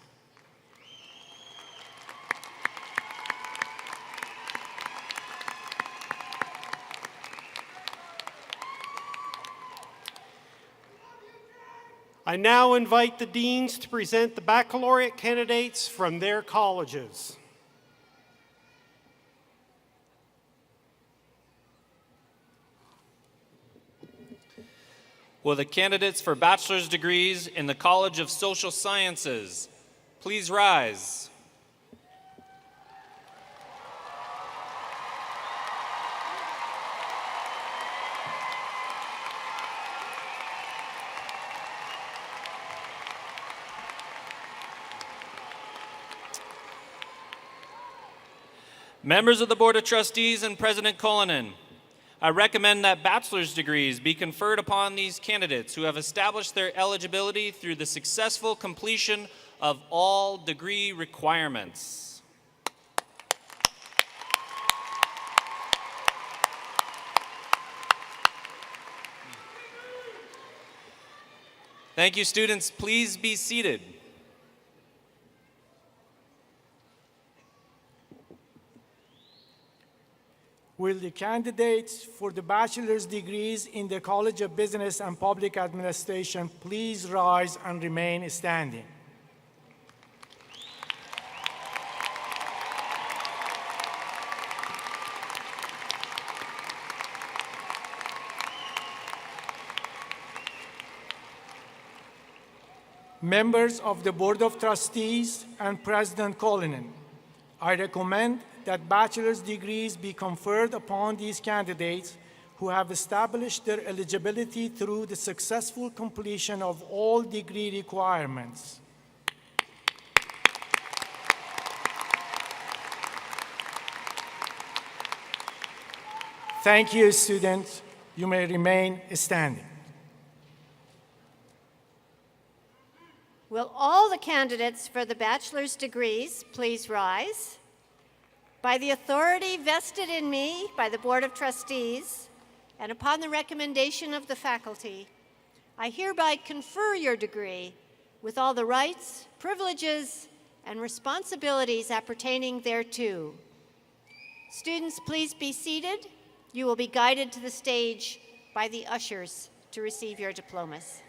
I now invite the deans to present the baccalaureate candidates from their colleges. Will the candidates for bachelor's degrees in the College of Social Sciences please rise? Members of the Board of Trustees and President Cullinan, I recommend that bachelor's degrees be conferred upon these candidates who have established their eligibility through the successful completion of all degree requirements. Thank you, students. Please be seated. Will the candidates for the bachelor's degrees in the College of Business and Public Administration please rise and remain standing? Members of the Board of Trustees and President Cullinan, I recommend that bachelor's degrees be conferred upon these candidates who have established their eligibility through the successful completion of all degree requirements. Thank you, students. You may remain standing. Will all the candidates for the bachelor's degrees please rise? By the authority vested in me by the Board of Trustees and upon the recommendation of the faculty, I hereby confer your degree with all the rights, privileges, and responsibilities appertaining thereto. Students, please be seated. You will be guided to the stage by the ushers to receive your diplomas.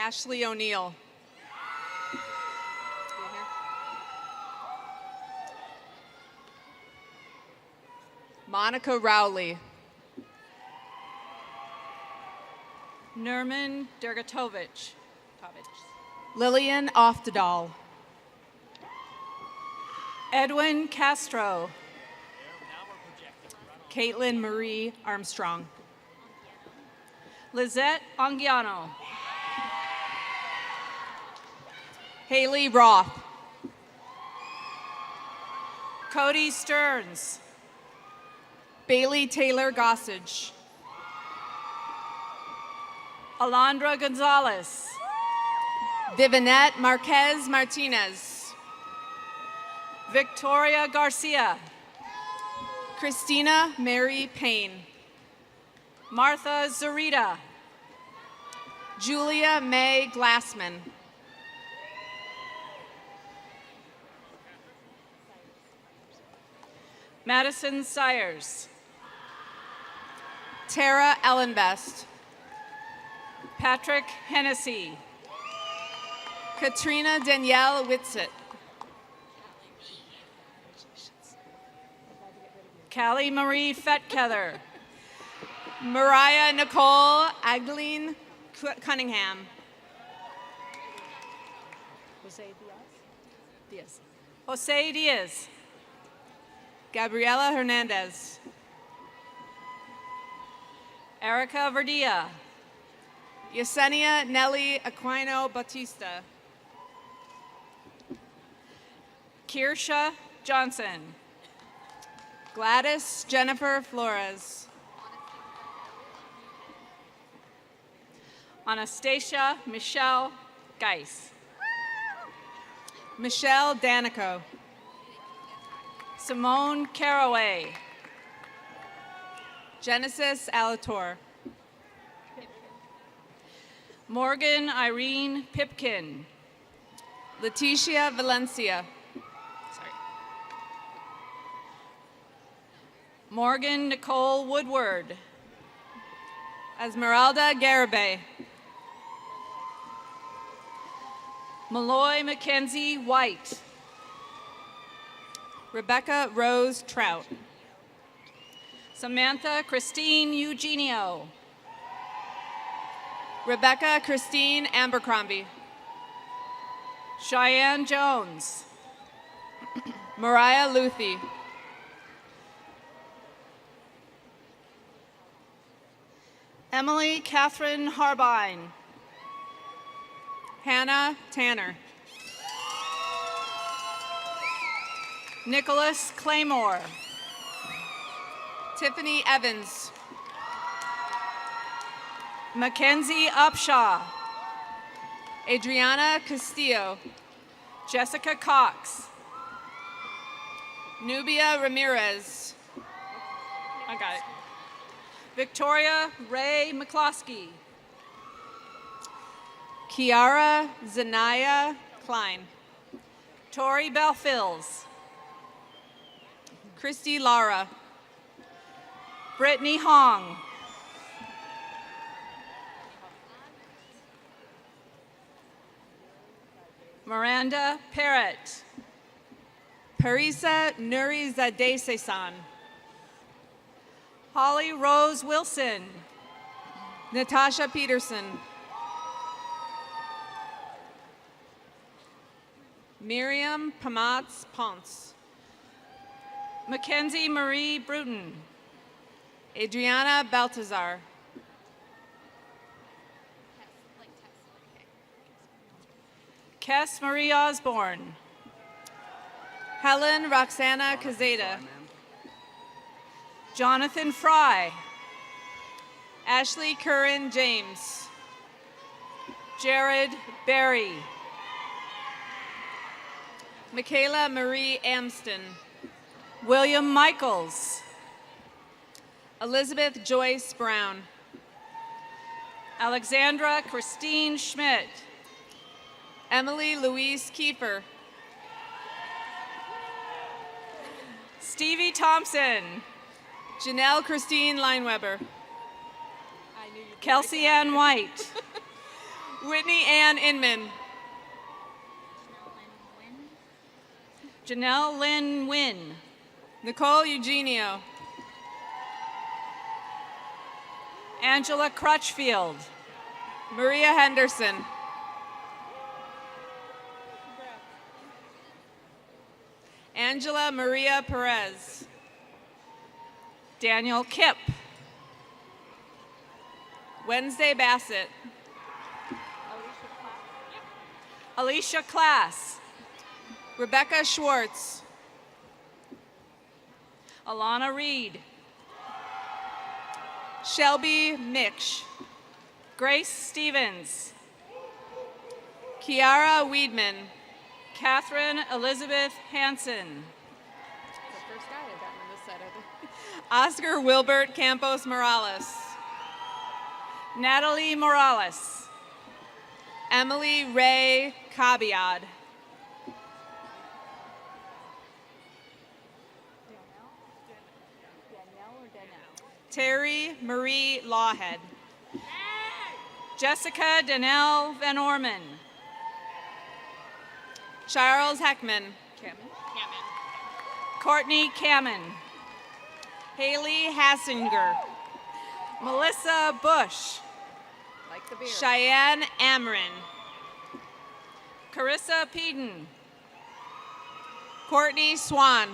Ashley O'Neill. Monica Rowley. Nerman Dergatovich. Lillian Oftedal. Edwin Castro. Caitlin Marie Armstrong. Lizette Anguiano. Haley Roth. Cody Stearns. Bailey Taylor Gossage. Alondra Gonzalez. Vivinette Marquez Martinez. Victoria Garcia. Christina Mary Payne. Martha Zarita. Julia May Glassman. Madison Sires. Tara Ellenbest. Patrick Hennessy. Katrina Danielle Whitsett. Callie Marie Fetkether. Mariah Nicole Agleen Cunningham. Jose Diaz. Gabriela Hernandez. Erica Verdia. Yesenia Nelly Aquino Bautista. Kirsha Johnson. Gladys Jennifer Flores. Anastasia Michelle Geis. Michelle Danico. Simone Caraway. Genesis Alator. Morgan Irene Pipkin. Leticia Valencia. Morgan Nicole Woodward. Esmeralda Garibay. Malloy Mackenzie White. Rebecca Rose Trout. Samantha Christine Eugenio. Rebecca Christine Abercrombie. Cheyenne Jones. Mariah Luthi. Emily Catherine Harbine. Hannah Tanner. Nicholas Claymore. Tiffany Evans. Mackenzie Upshaw. Adriana Castillo. Jessica Cox. Nubia Ramirez. I got it. Victoria Ray McCloskey. Kiara Zanaya Klein. Tori Belfils. Christy Lara. Brittany Hong. Miranda Parrott. Parisa Nuri Zadesesan. Holly Rose Wilson. Natasha Peterson. Miriam Pamatz Ponce. Mackenzie Marie Bruton. Adriana Baltazar. Kess Marie Osborne. Helen Roxana Cazeta. Jonathan Fry. Ashley Curran James. Jared Berry. Michaela Marie Amston. William Michaels. Elizabeth Joyce Brown. Alexandra Christine Schmidt. Emily Louise Kiefer. Stevie Thompson. Janelle Christine Lineweber. Kelsey Ann White. Whitney Ann Inman. Janelle Lynn Wynn. Nicole Eugenio. Angela Crutchfield. Maria Henderson. Angela Maria Perez. Daniel Kipp. Wednesday Bassett. Alicia Class. Rebecca Schwartz. Alana Reed. Shelby Miksh. Grace Stevens. Kiara Weedman. Catherine Elizabeth Hansen. The first guy I got on this side of it. Oscar Wilbert Campos Morales. Natalie Morales. Emily Ray Cabiad. Terry Marie Lawhead. Jessica Danelle Van Orman. Charles Heckman. Courtney Kamen. Haley Hassinger. Melissa Bush. Like the beer. Cheyenne Amrin. Carissa Peden. Courtney Swan.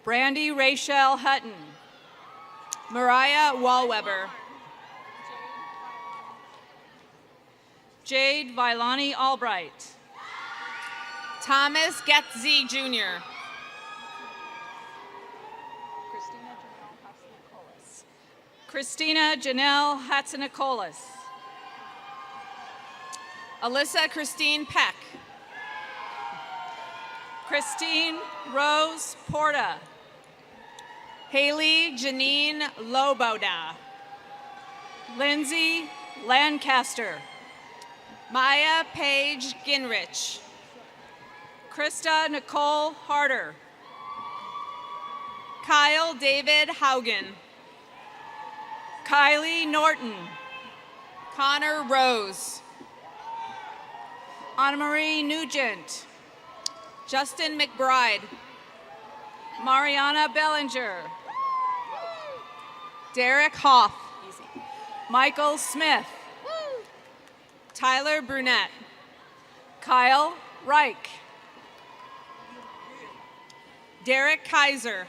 Brandy Rachel Hutton. Mariah Wallweber. Jade Vilani Albright. Thomas Getze Jr. Christina Janelle Hatsinakolis. Alyssa Christine Peck. Christine Rose Porta. Haley Janine Loboda. Lindsay Lancaster. Maya Paige Ginrich. Krista Nicole Harder. Kyle David Haugen. Kylie Norton. Connor Rose. Anna Marie Nugent. Justin McBride. Mariana Bellinger. Derek Hoff. Michael Smith. Tyler Brunette. Kyle Reich. Derek Kaiser.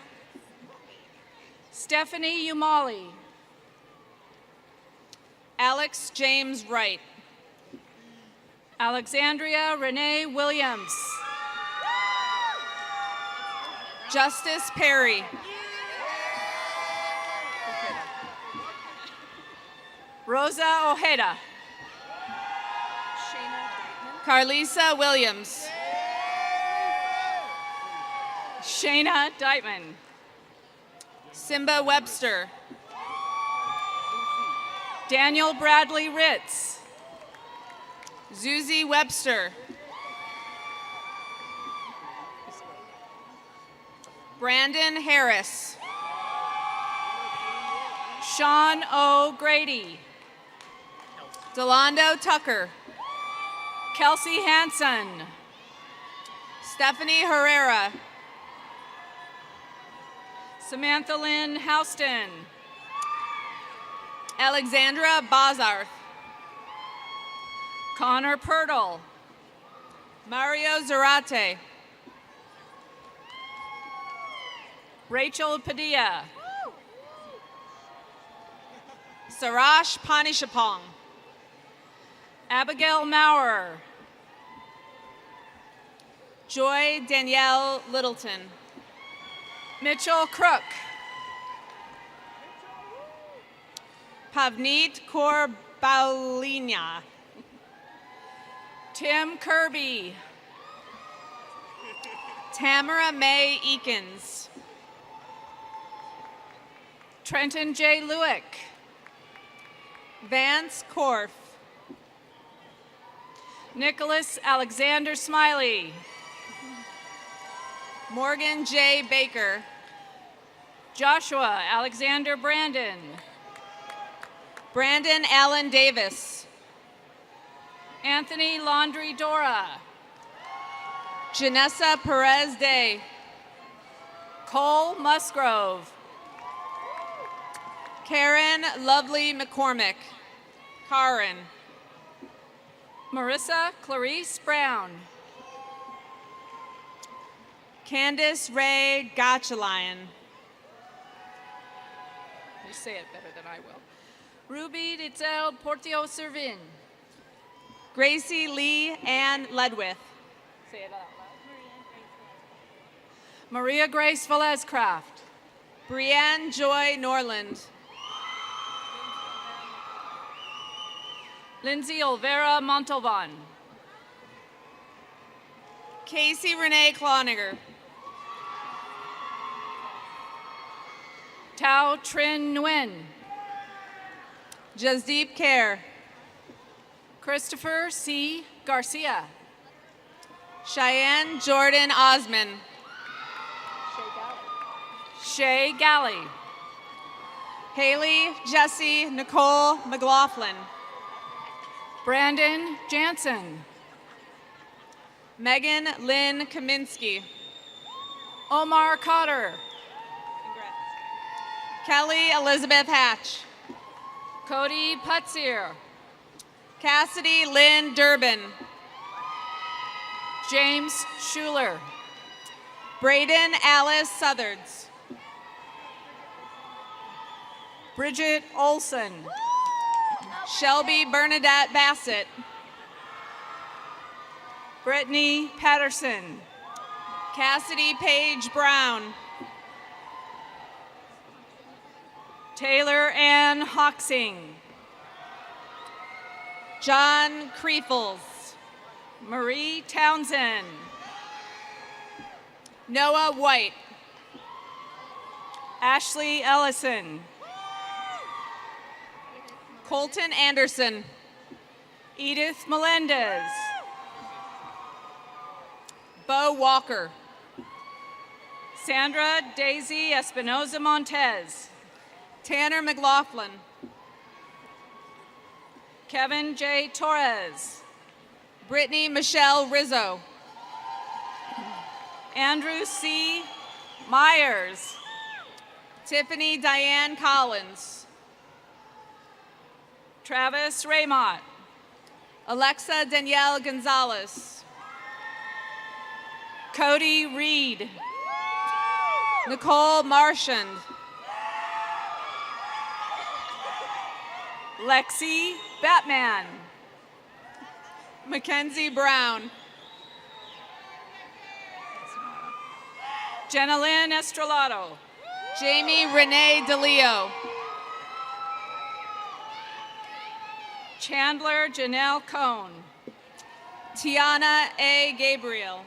Stephanie Umali. Alex James Wright. Alexandria Renee Williams. Justice Perry. Rosa Ojeda. Carlisa Williams. Shayna Deitman. Simba Webster. Daniel Bradley Ritz. Zuzi Webster. Brandon Harris. Sean O. Grady. Delando Tucker. Kelsey Hansen. Stephanie Herrera. Samantha Lynn Houston. Alexandra Bazarth. Connor Purtle. Mario Zarate. Rachel Padilla. Sarash Panishapong. Abigail Maurer. Joy Danielle Littleton. Mitchell Crook. Pavneet Kaur Baulinia. Tim Kirby. Tamara May Eakins. Trenton J. Lewick. Vance Korf. Nicholas Alexander Smiley. Morgan J. Baker. Joshua Alexander Brandon. Brandon Allen Davis. Anthony Laundry Dora. Janessa Perez Day. Cole Musgrove. Karen Lovely McCormick. Karen. Marissa Clarice Brown. Candace Ray Gotchalion. You say it better than I will. Ruby Ditzel Portio Servin. Gracie Lee Ann Ledwith. Say it out loud. Maria Grace Velez-Craft. Brianne Joy Norland. Lindsay Olvera Montalvan. Casey Renee Cloninger. Tao Trin Nguyen. Jasdeep Kher. Christopher C. Garcia. Cheyenne Jordan Osman. Shay Galley. Haley Jesse Nicole McLaughlin. Brandon Jansen. Megan Lynn Kaminsky. Omar Cotter. Kelly Elizabeth Hatch. Cody Putzier. Cassidy Lynn Durbin. James Schuler. Braden Alice Southards. Bridget Olson. Shelby Bernadette Bassett. Brittany Patterson. Cassidy Paige Brown. Taylor Ann Hoxing. John Creefels. Marie Townsend. Noah White. Ashley Ellison. Colton Anderson. Edith Melendez. Bo Walker. Sandra Daisy Espinoza Montez. Tanner McLaughlin. Kevin J. Torres. Brittany Michelle Rizzo. Andrew C. Myers. Tiffany Diane Collins. Travis Raymont. Alexa Danielle Gonzalez. Cody Reed. Nicole Marchand. Lexi Batman. Mackenzie Brown. Jenalyn Estrelado. Jamie Renee DeLeo. Chandler Janelle Cohn. Tiana A. Gabriel.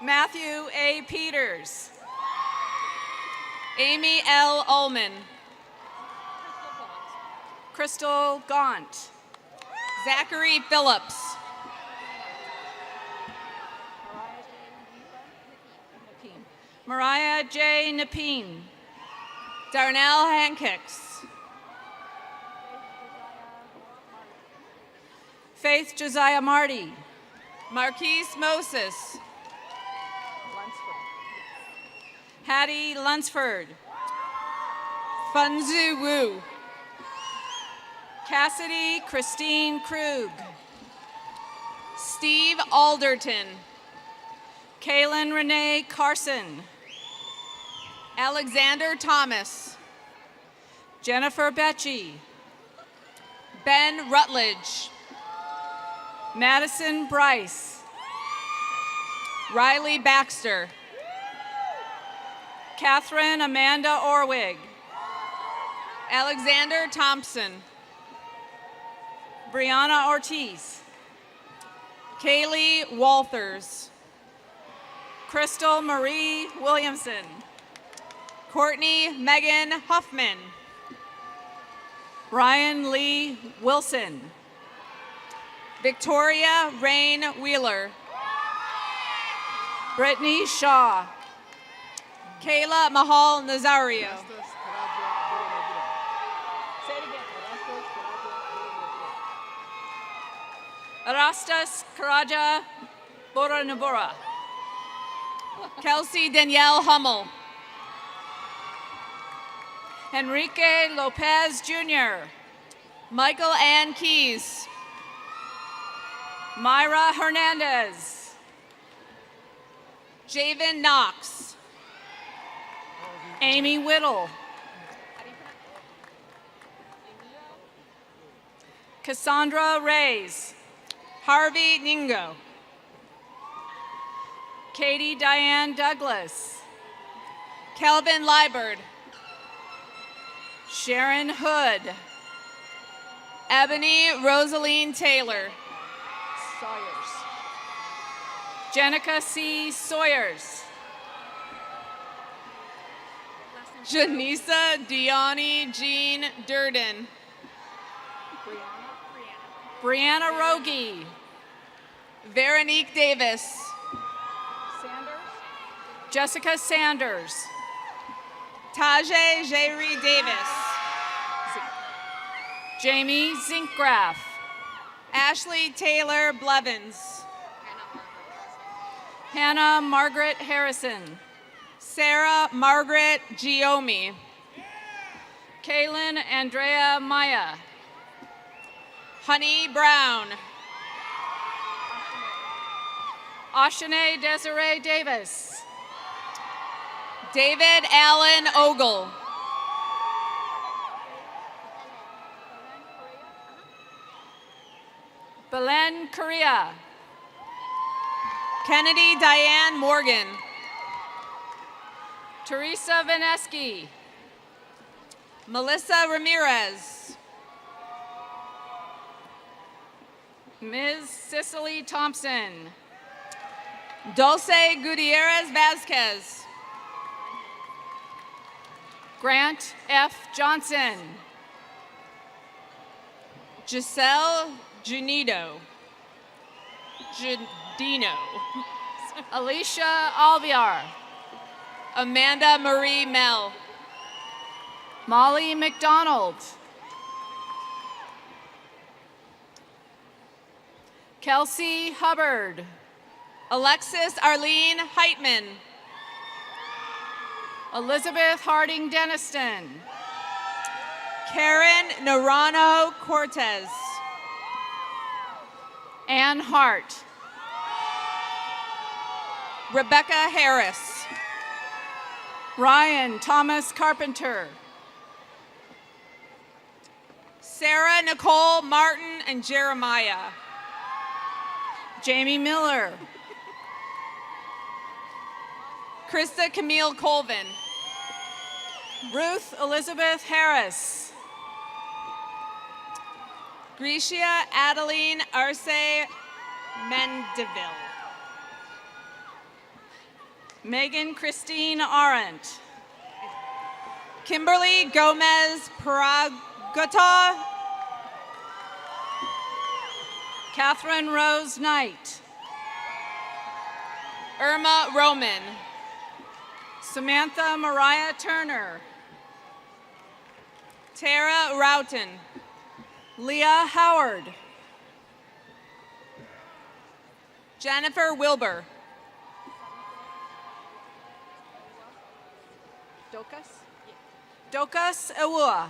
Matthew A. Peters. Amy L. Ullman. Crystal Gaunt. Zachary Phillips. Mariah J. Napine. Darnell Hankicks. Faith Josiah Marty. Marquise Moses. Hattie Lunsford. Funzu Wu. Cassidy Christine Krug. Steve Alderton. Kaylin Renee Carson. Alexander Thomas. Jennifer Becci. Ben Rutledge. Madison Bryce. Riley Baxter. Catherine Amanda Orwig. Alexander Thompson. Brianna Ortiz. Kaylee Walters. Crystal Marie Williamson. Courtney Megan Huffman. Ryan Lee Wilson. Victoria Rain Wheeler. Brittany Shaw. Kayla Mahal Nazario. Arastas Karaja Bora Nabora. Kelsey Danielle Hummel. Enrique Lopez Jr. Michael Ann Keys. Myra Hernandez. Javen Knox. Amy Whittle. Cassandra Reyes. Harvey Ningo. Katie Diane Douglas. Kelvin Liebert. Sharon Hood. Ebony Rosaline Taylor. Sawyers. Jenica C. Sawyers. Janisa Diani Jean Durden. Brianna Rogie. Veronique Davis. Jessica Sanders. Tajay Jerry Davis. Jamie Zinkgraf. Ashley Taylor Blevins. Hannah Margaret Harrison. Sarah Margaret Giomi. Kaylin Andrea Maya. Honey Brown. Ashane Desiree Davis. David Allen Ogle. Belen Correa. Kennedy Diane Morgan. Teresa Vaneski. Melissa Ramirez. Ms. Cicely Thompson. Dulce Gutierrez Vasquez. Grant F. Johnson. Giselle Junido. Judino. Alicia Alviar. Amanda Marie Mel. Molly McDonald. Kelsey Hubbard. Alexis Arlene Heitman. Elizabeth Harding Deniston. Karen Naranjo Cortez. Ann Hart. Rebecca Harris. Ryan Thomas Carpenter. Sarah Nicole Martin and Jeremiah. Jamie Miller. Krista Camille Colvin. Ruth Elizabeth Harris. Gricia Adeline Arce Mendeville. Megan Christine Arendt. Kimberly Gomez Paragota. Catherine Rose Knight. Irma Roman. Samantha Mariah Turner. Tara Roughton. Leah Howard. Jennifer Wilbur. Dokas Ewua.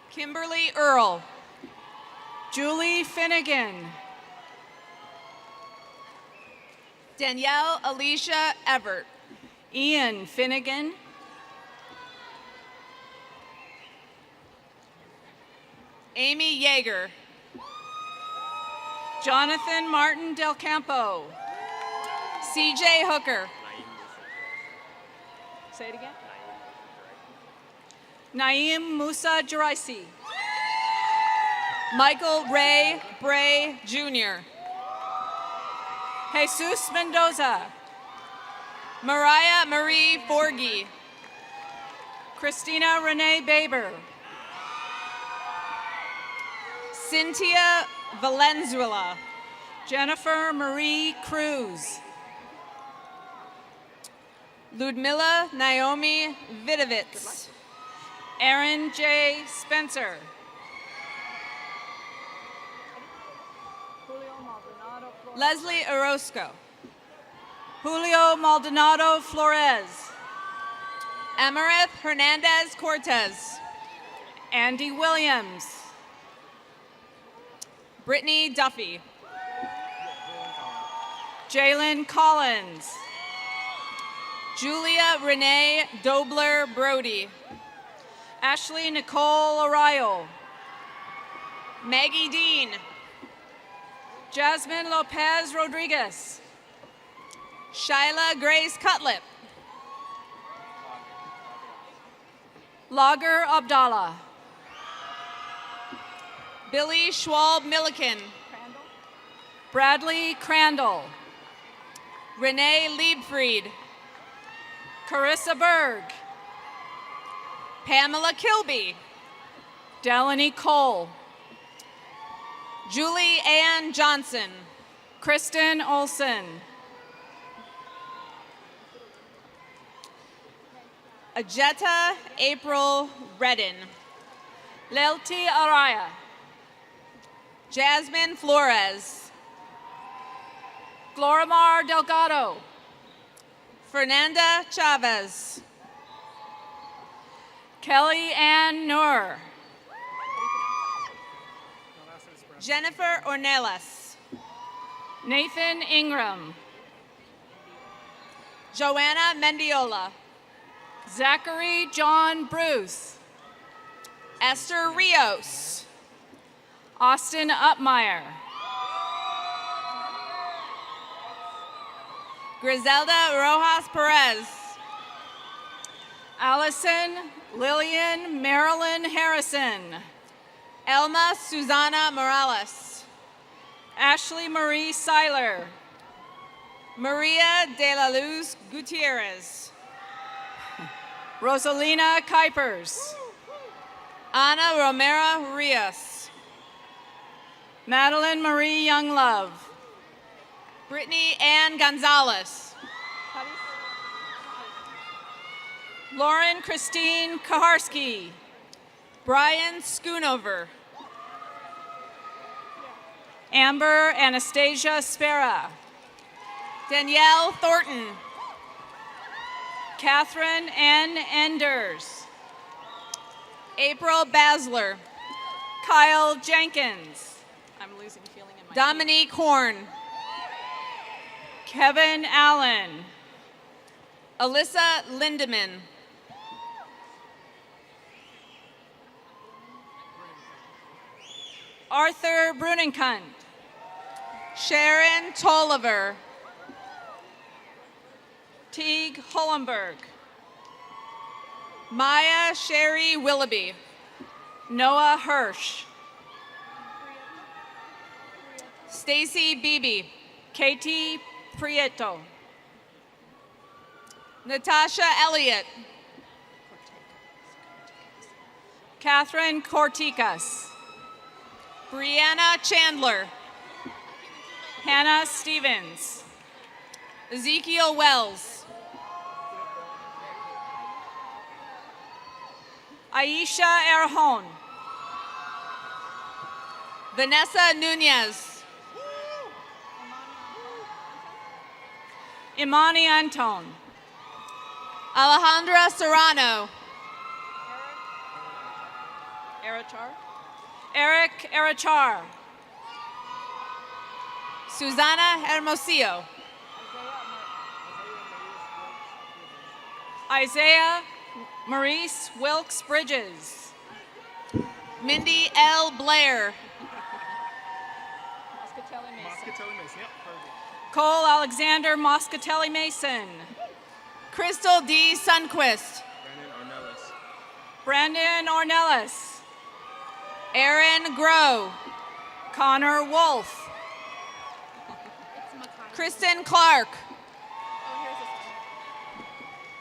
Kimberly Earl. Julie Finnegan. Danielle Alicia Everett. Ian Finnegan. Amy Yeager. Jonathan Martin Del Campo. CJ Hooker. Say it again. Naeem Musa Jaraisi. Michael Ray Bray Jr. Jesus Mendoza. Mariah Marie Forgy. Christina Renee Baber. Cynthia Valenzuela. Jennifer Marie Cruz. Ludmila Naomi Vidovitz. Aaron J. Spencer. Leslie Orozco. Julio Maldonado Flores. Emerith Hernandez Cortez. Andy Williams. Brittany Duffy. Jalen Collins. Julia Renee Dobler Brody. Ashley Nicole Arroyo. Maggie Dean. Jasmine Lopez Rodriguez. Shyla Grace Cutlip. Lager Abdallah. Billy Schwalb-Milliken. Bradley Crandall. Renee Liebfried. Carissa Berg. Pamela Kilby. Delaney Cole. Julie Ann Johnson. Kristen Olson. Ajeta April Redden. Lelti Araya. Jasmine Flores. Glorimar Delgado. Fernanda Chavez. Kelly Ann Noor. Jennifer Ornelas. Nathan Ingram. Joanna Mendiola. Zachary John Bruce. Esther Rios. Austin Upmeyer. Griselda Rojas Perez. Allison Lillian Marilyn Harrison. Elma Susana Morales. Ashley Marie Seiler. Maria de la Luz Gutierrez. Rosalina Kuipers. Ana Romero Rios. Madeline Marie Younglove. Brittany Ann Gonzalez. Lauren Christine Kaharski. Brian Schoonover. Amber Anastasia Spera. Danielle Thornton. Catherine N. Enders. April Basler. Kyle Jenkins. I'm losing feeling in my Dominique Horn. Kevin Allen. Alyssa Lindeman. Arthur Brunenkund. Sharon Tolliver. Teague Hollenberg. Maya Sherry Willoughby. Noah Hirsch. Stacy Beebe. Katie Prieto. Natasha Elliott. Catherine Corticas. Brianna Chandler. Hannah Stevens. Ezekiel Wells. Aisha Erhon. Vanessa Nunez. Imani Anton. Alejandra Serrano. Eric Erachar. Susana Hermosillo. Isaiah Maurice Wilkes Bridges. Mindy L. Blair. Cole Alexander Moscatelli Mason. Crystal D. Sunquist. Brandon Ornelas. Aaron Grow. Connor Wolf. Kristen Clark.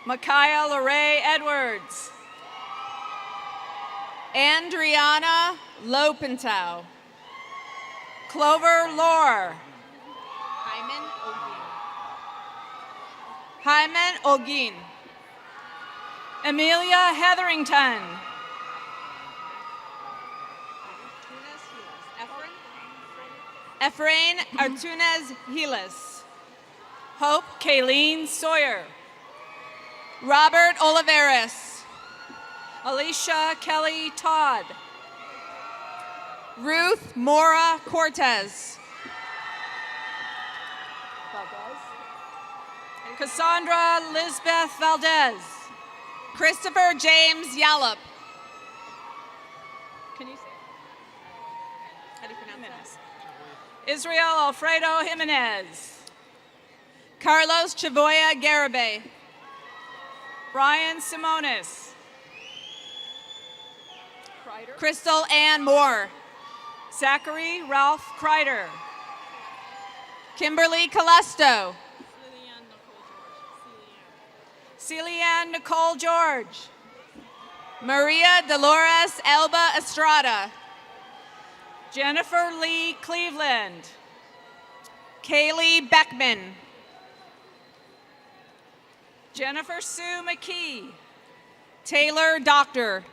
Micaiah Lorraine Edwards. Andriana Lopentau. Clover Lore. Hyman Olguin. Amelia Hetherington. Efrain Artunez Hilas. Hope Kayleen Sawyer. Robert Oliveris. Alicia Kelly Todd. Ruth Mora Cortez. Cassandra Lisbeth Valdez. Christopher James Yallop. Can you say it? How do you pronounce that? Israel Alfredo Jimenez. Carlos Chavoya Garibay. Brian Simonis. Crystal Ann Moore. Zachary Ralph Kreider. Kimberly Calesto. Celianne Nicole George. Maria Dolores Elba Estrada. Jennifer Lee Cleveland. Kaylee Beckman. Jennifer Sue McKee. Taylor Doctor.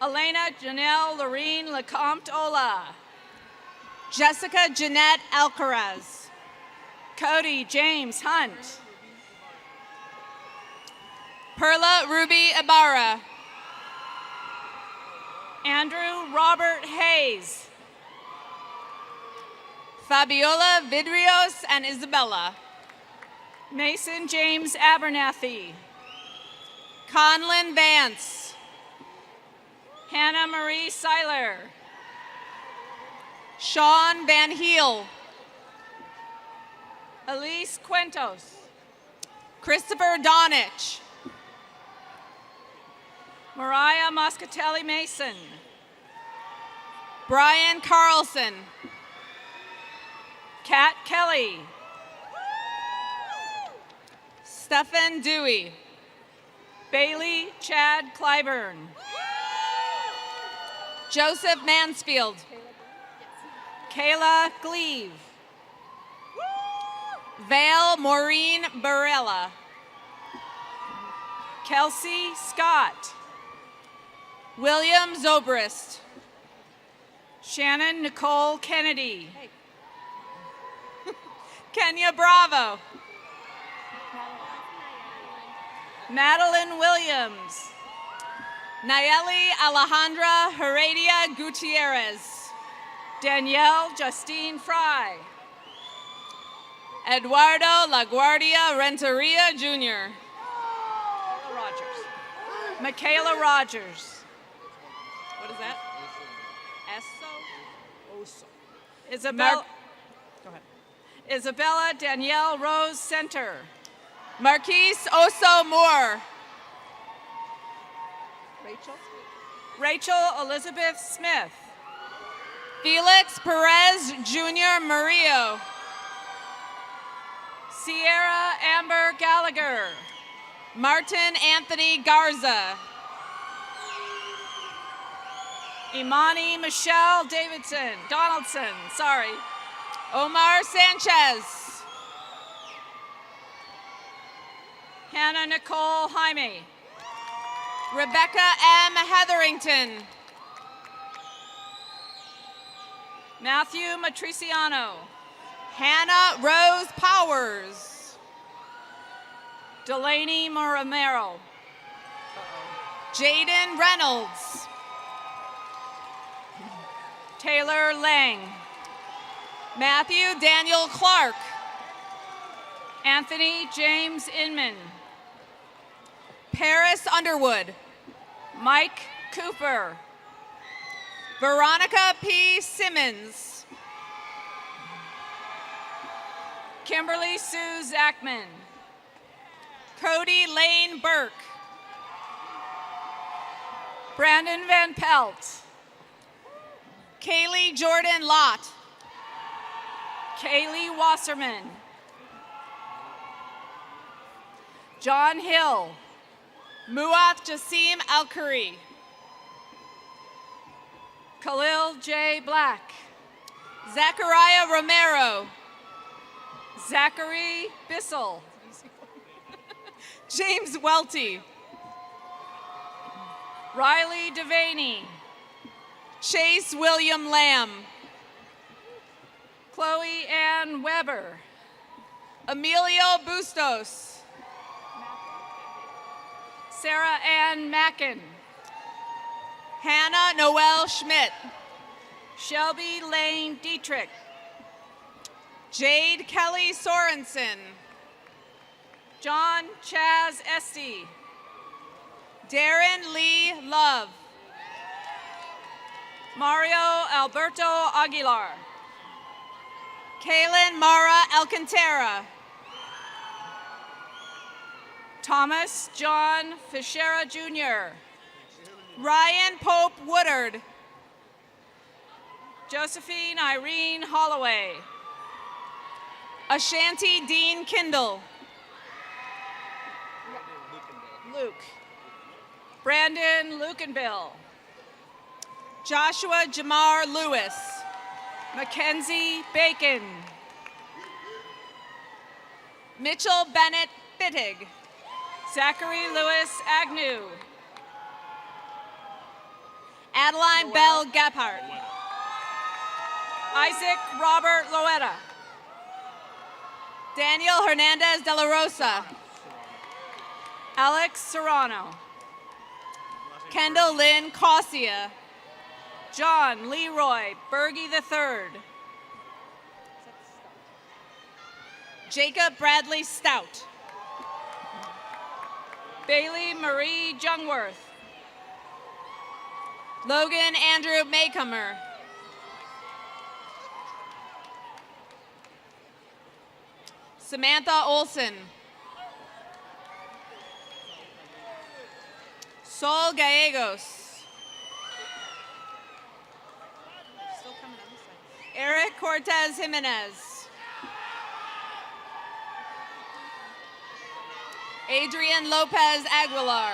Elena Janelle Lorene Lecomte Ola. Jessica Jeanette Alcaraz. Cody James Hunt. Perla Ruby Ibarra. Andrew Robert Hayes. Fabiola Vidrios and Isabella. Mason James Abernathy. Conlon Vance. Hannah Marie Seiler. Sean Van Heel. Elise Quintos. Christopher Donich. Mariah Moscatelli Mason. Brian Carlson. Kat Kelly. Stephen Dewey. Bailey Chad Clyburn. Joseph Mansfield. Kayla Gleave. Vale Maureen Barella. Kelsey Scott. William Zobrist. Shannon Nicole Kennedy. Kenya Bravo. Madeline Williams. Nayeli Alejandra Heredia Gutierrez. Danielle Justine Fry. Eduardo LaGuardia Renteria Jr. Michaela Rogers. What is that? Oso. Isabella. Go ahead. Isabella Danielle Rose Center. Marquise Oso Moore. Rachel Elizabeth Smith. Felix Perez Jr. Murillo. Sierra Amber Gallagher. Martin Anthony Garza. Imani Michelle Donaldson, sorry. Omar Sanchez. Hannah Nicole Jaime. Rebecca M. Hetherington. Matthew Matriciano. Hannah Rose Powers. Delaney Romero. Jaden Reynolds. Taylor Lang. Matthew Daniel Clark. Anthony James Inman. Paris Underwood. Mike Cooper. Veronica P. Simmons. Kimberly Sue Zachman. Cody Lane Burke. Brandon Van Pelt. Kaylee Jordan Lott. Kaylee Wasserman. John Hill. Muath Jassim Al-Khoury. Khalil J. Black. Zachariah Romero. Zachary Bissell. James Welty. Riley Devaney. Chase William Lamb. Chloe Ann Weber. Emilio Bustos. Sarah Ann Mackin. Hannah Noel Schmidt. Shelby Lane Dietrich. Jade Kelly Sorensen. John Chaz Esty. Darren Lee Love. Mario Alberto Aguilar. Kaylin Mara Alcantara. Thomas John Fischera Jr., Ryan Pope Woodard, Josephine Irene Holloway, Ashanti Dean Kindle, Luke, Brandon Lukenbill, Joshua Jamar Lewis, Mackenzie Bacon, Mitchell Bennett Bittig, Zachary Lewis Agnew, Adeline Bell Gephardt, Isaac Robert Loetta, Daniel Hernandez de la Rosa, Alex Serrano, Kendall Lynn Cossia, John Leroy Berge III, Jacob Bradley Stout, Bailey Marie Jungworth, Logan Andrew Maycomer, Samantha Olson, Sol Gallegos, Eric Cortez Jimenez, Adrian Lopez Aguilar,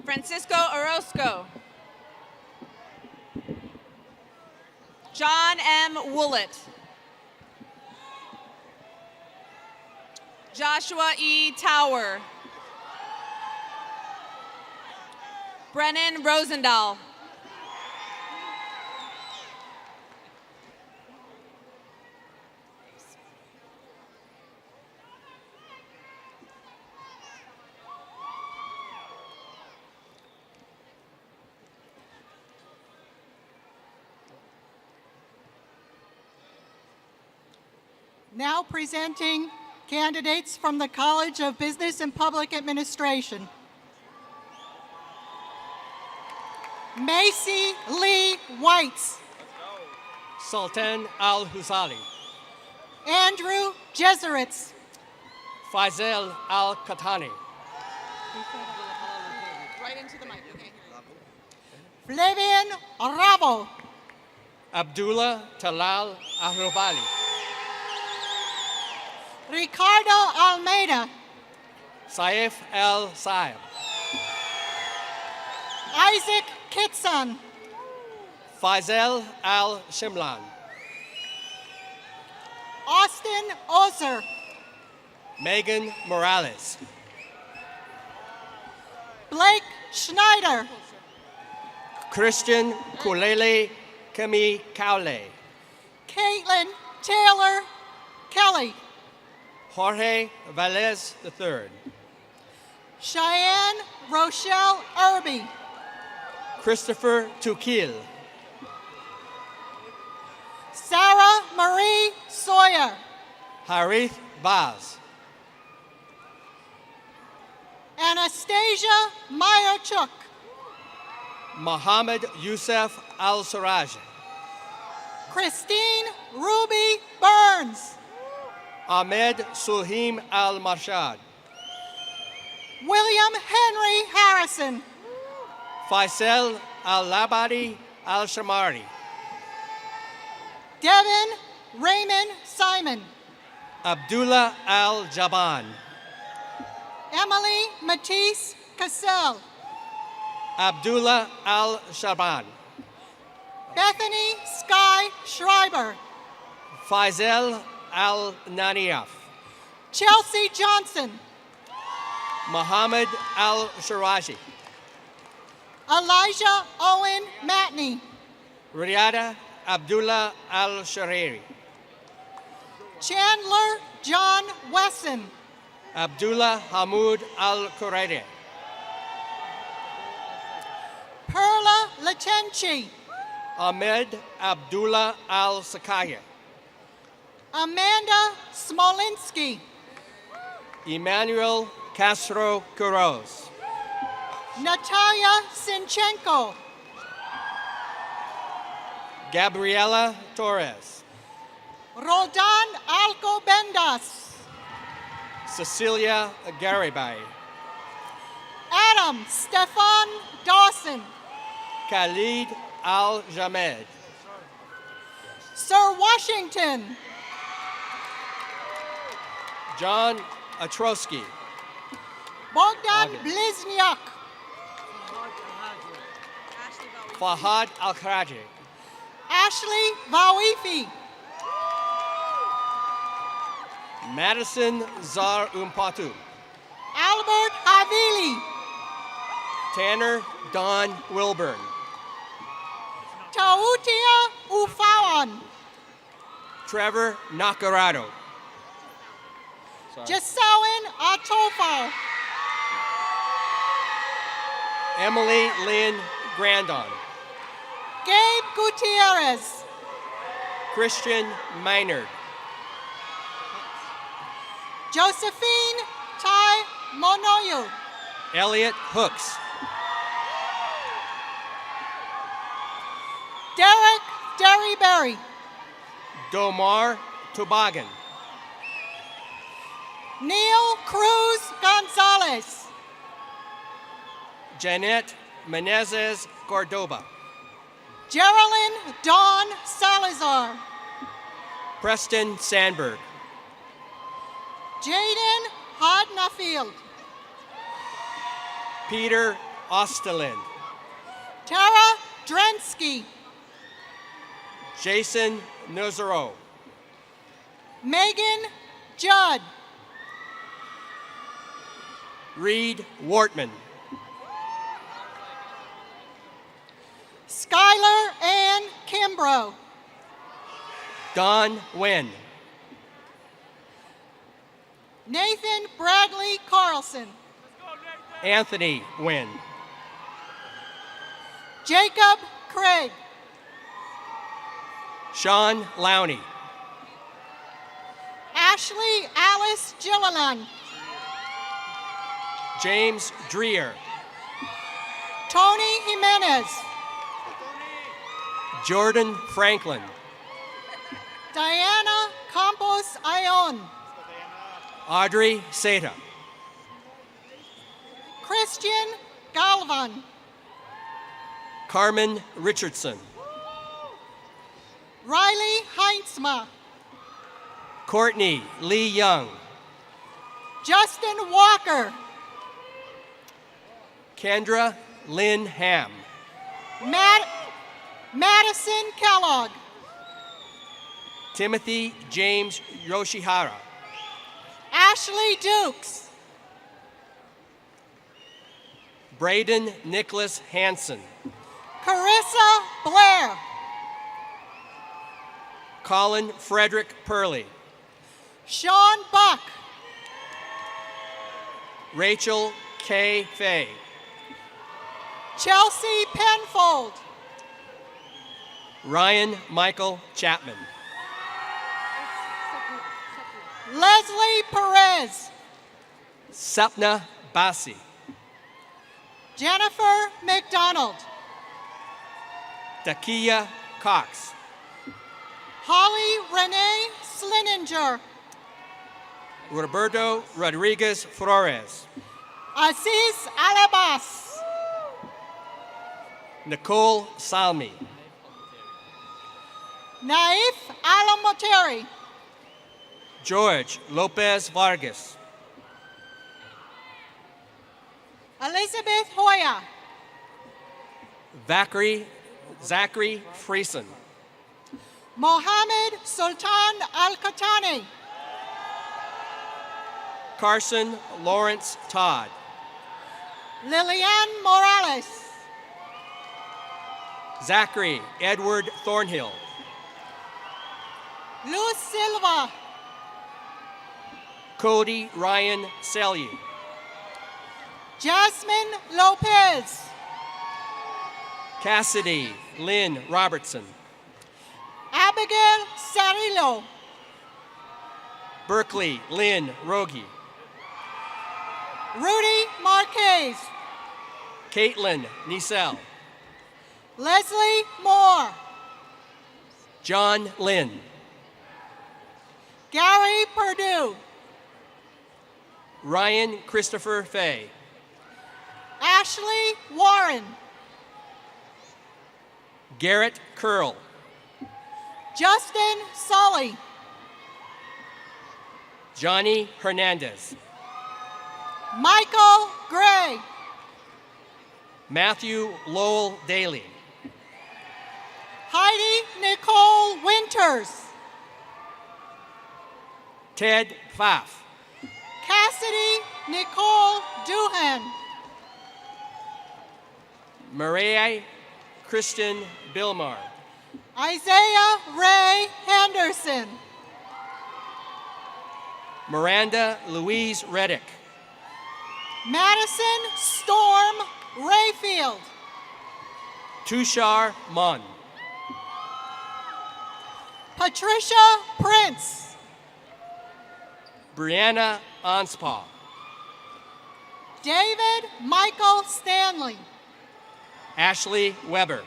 Francisco Orozco, John M. Woollett, Joshua E. Tower, Brennan Rosendahl, Now presenting candidates from the College of Business and Public Administration. Macy Lee Whites. Sultan Al-Husali. Andrew Jeseritz. Faisal Al-Katani. Right into the mic. Okay. Flavian Ravo. Abdullah Talal Ahrubali. Ricardo Almeida. Saif El-Saib. Isaac Kitson. Faisal Al-Shimlan. Austin Ozer. Megan Morales. Blake Schneider. Christian Kulele Kemi Kaule. Caitlin Taylor Kelly. Jorge Velez III. Cheyenne Rochelle Irby. Christopher Tukil. Sarah Marie Sawyer. Harith Baz. Anastasia Mayerchuk. Mohammed Youssef Al-Saraji. Christine Ruby Burns. Ahmed Sulhim Al-Marshad. William Henry Harrison. Faisal Al-Labadi Al-Shamari. Devin Raymond Simon. Abdullah Al-Jaban. Emily Matisse Cassell. Abdullah Al-Shaban. Bethany Sky Schreiber. Faisal Al-Naniaf. Chelsea Johnson. Muhammad Al-Shiraji. Elijah Owen Matney. Riyada Abdullah Al-Shariri. Chandler John Wesson. Abdullah Hamoud Al-Quraidi. Perla Latenchi. Ahmed Abdullah Al-Sakaya. Amanda Smolinski. Emmanuel Castro Quiroz. Natalia Sinchenko. Gabriela Torres. Roldan Alcobendas. Cecilia Garibay, Adam Stefan Dawson. Khalid Al-Jamed, Sir Washington. John Atrosky, Bogdan Blizniak. Fahad Al-Khaji, Ashley Vawifi. Madison Zar Umpatu, Albert Havili. Tanner Don Wilburn, Tautia Ufawan. Trevor Nakarado, Jasawin Atofo. Emily Lynn Grandon, Gabe Gutierrez. Christian Maynard, Josephine Tai Monoyu. Elliot Hooks, Derek Derryberry. Domar Toboggan, Neil Cruz Gonzalez. Janet Menezes Cordoba, Geraldine Dawn Salazar. Preston Sandberg, Jaden Hodnafield. Peter Osterlind, Tara Drensky. Jason Nozero, Megan Judd. Reed Wortman, Skylar Ann Kimbrough. Don Wen, Nathan Bradley Carlson. Anthony Wen, Jacob Craig. Sean Lowney, Ashley Alice Gilliland. James Dreer, Tony Jimenez. Jordan Franklin, Diana Campos Ayon. Audrey Seta, Christian Galvan. Carmen Richardson, Riley Heinzma. Courtney Lee Young, Justin Walker. Kendra Lynn Ham, Madison Kellogg. Timothy James Yoshihara, Ashley Dukes. Braden Nicholas Hansen, Carissa Blair. Colin Frederick Purley, Sean Buck. Rachel K. Fay, Chelsea Penfold. Ryan Michael Chapman, Leslie Perez. Sapna Basi, Jennifer McDonald. Takia Cox, Holly Renee Slininger. Roberto Rodriguez Flores, Aziz Alabas. Nicole Salmi, Naif Alamoteri. George Lopez Vargas, Elizabeth Hoya. Zachary Friesen, Mohammed Sultan Al-Khatani. Carson Lawrence Todd, Lilian Morales. Zachary Edward Thornhill, Luz Silva. Cody Ryan Selye, Jasmine Lopez. Cassidy Lynn Robertson, Abigail Sarillo. Berkeley Lynn Rogie, Rudy Marquez. Caitlin Niesel, Leslie Moore. John Lynn, Gary Perdue. Ryan Christopher Fay. Ashley Warren. Garrett Curl. Justin Sully. Johnny Hernandez. Michael Gray. Matthew Lowell Daly. Heidi Nicole Winters. Ted Pfaff. Cassidy Nicole Duhan. Maria Kristen Bilmar. Isaiah Ray Henderson. Miranda Louise Reddick. Madison Storm Rayfield. Tushar Munn. Patricia Prince. Brianna Anspaugh. David Michael Stanley. Ashley Weber.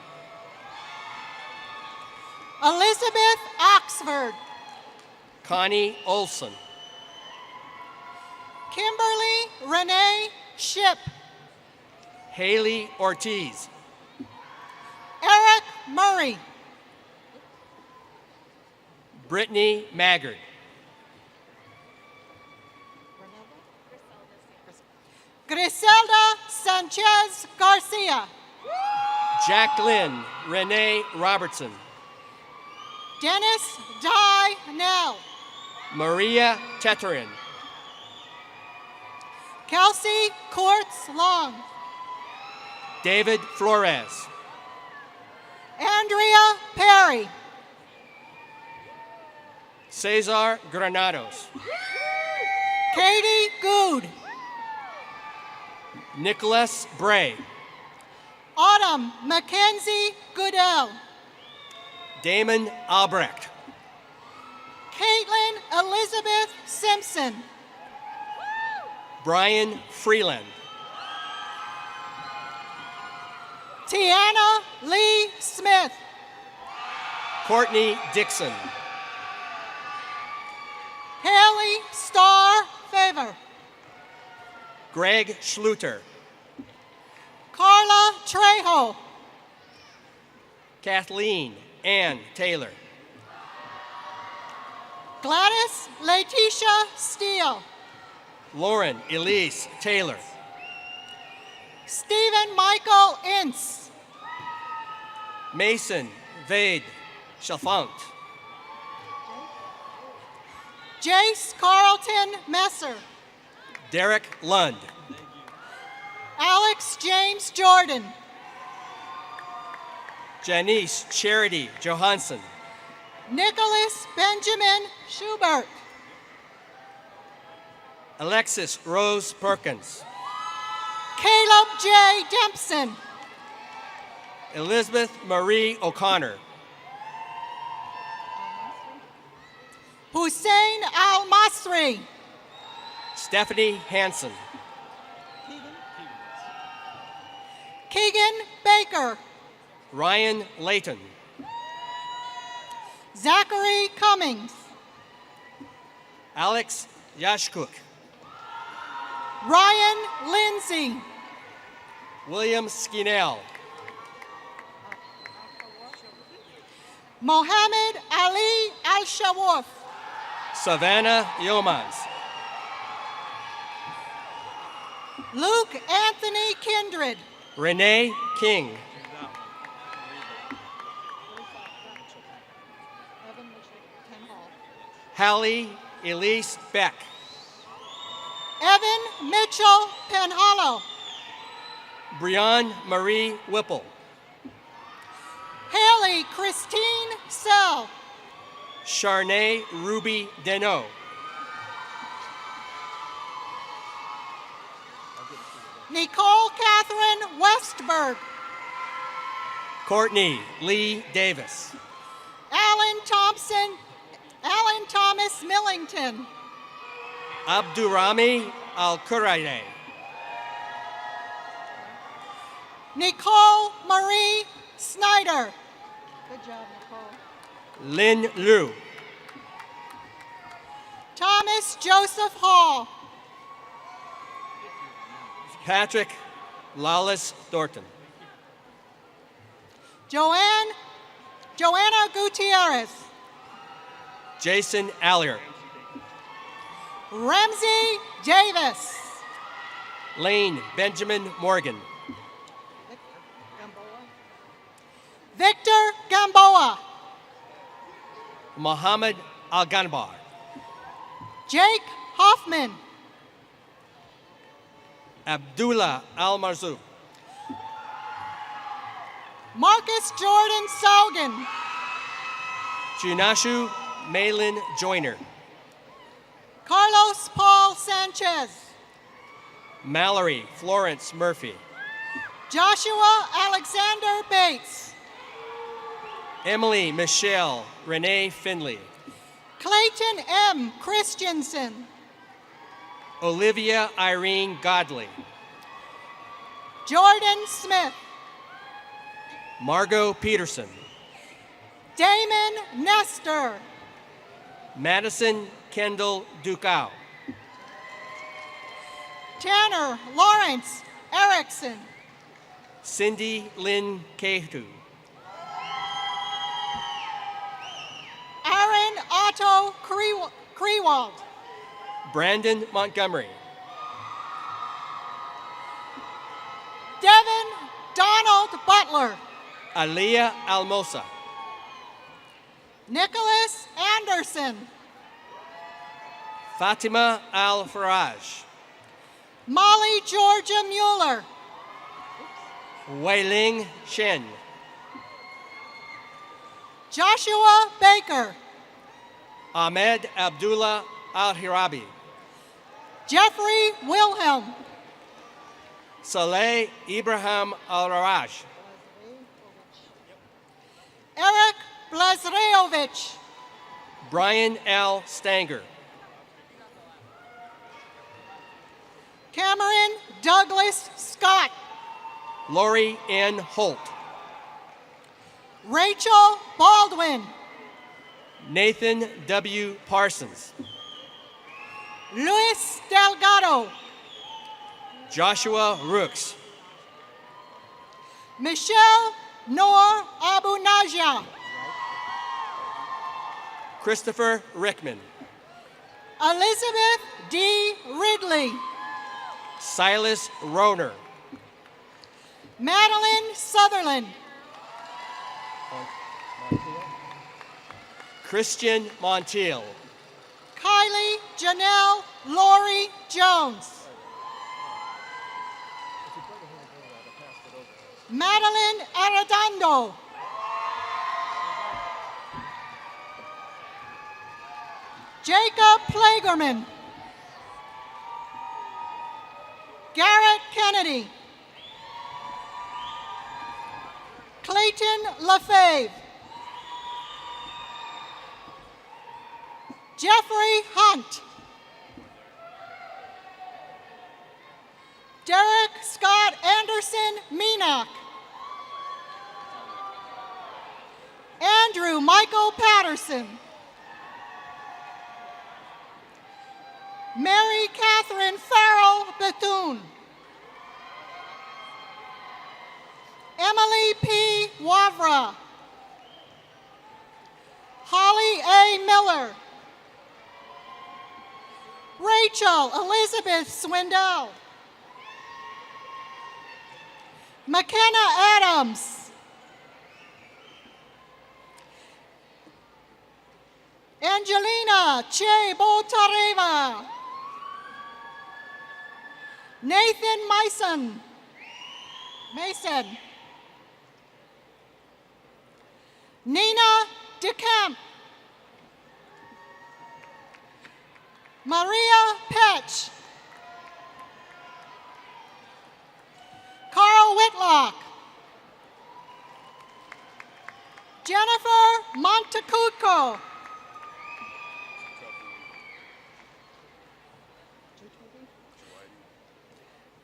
Elizabeth Oxford. Connie Olson. Kimberly Renee Ship. Haley Ortiz. Eric Murray. Brittany Maggard. Griselda Sanchez Garcia. Jacqueline Renee Robertson. Dennis Di Nell. Maria Teterin. Kelsey Courts Long. David Flores. Andrea Perry. Cesar Granados. Katie Good. Nicholas Bray. Autumn Mackenzie Goodell. Damon Albrecht. Caitlin Elizabeth Simpson. Brian Freeland. Tiana Lee Smith. Courtney Dixon. Haley Starr Favor. Greg Schluter. Carla Trejo. Kathleen Ann Taylor. Gladys Letitia Steele. Lauren Elise Taylor. Stephen Michael Ince. Mason Vade Chalfant. Jace Carlton Messer. Derek Lund. Alex James Jordan. Janice Charity Johansson. Nicholas Benjamin Schubert. Alexis Rose Perkins. Caleb J. Dempson. Elizabeth Marie O'Connor. Hussein Al-Masri. Stephanie Hansen. Keegan Baker. Ryan Layton. Zachary Cummings. Alex Yashkuk. Ryan Lindsay. William Skinell. Mohammed Ali Al-Shawaf. Savannah Yeomans. Luke Anthony Kindred. Renee King. Hallie Elise Beck. Evan Mitchell Penhallow. Brianne Marie Whipple. Haley Christine Sell. Charnay Ruby Deneau. Nicole Catherine Westberg. Courtney Lee Davis. Alan Thomas Millington. Abdurrahmi Al-Quraide. Nicole Marie Snyder. Good job, Nicole. Lynn Liu. Thomas Joseph Hall. Patrick Lawless Thornton. Joanna Gutierrez. Jason Allier. Ramsey Davis. Lane Benjamin Morgan. Victor Gamboa. Mohammed Alganbar. Jake Hoffman. Abdullah Al-Marzouk. Marcus Jordan Saugen. Junashu Malin Joyner. Carlos Paul Sanchez. Mallory Florence Murphy. Joshua Alexander Bates. Emily Michelle Renee Finley. Clayton M. Christensen. Olivia Irene Godley. Jordan Smith. Margot Peterson. Damon Nestor. Madison Kendall Ducau. Tanner Lawrence Erickson. Cindy Lynn Kehu. Aaron Otto Krewald. Brandon Montgomery. Devin Donald Butler. Aliyah Almosa. Nicholas Anderson. Fatima Al-Faraj. Molly Georgia Mueller. Weiling Shen. Joshua Baker. Ahmed Abdullah Al-Hirabi. Jeffrey Wilhelm. Saleh Ibrahim Al-Rawaj. Eric Blazreovich. Brian L. Stanger. Cameron Douglas Scott. Lori N. Holt. Rachel Baldwin. Nathan W. Parsons. Luis Delgado. Joshua Rooks. Michelle Noor Abu Najah. Christopher Rickman. Elizabeth D. Ridley. Silas Roner. Madeline Sutherland. Christian Montiel. Kylie Janelle Laurie Jones. Madeline Arredondo. Jacob Plagerman. Garrett Kennedy. Clayton LaFave. Jeffrey Hunt. Derek Scott Anderson Menock. Andrew Michael Patterson. Mary Catherine Farrell Bethune. Emily P. Wavra. Holly A. Miller. Rachel Elizabeth Swindell. McKenna Adams. Angelina Che Botareva. Nathan Mason. Nina DeCamp. Maria Petch. Carl Whitlock. Jennifer Montecucco.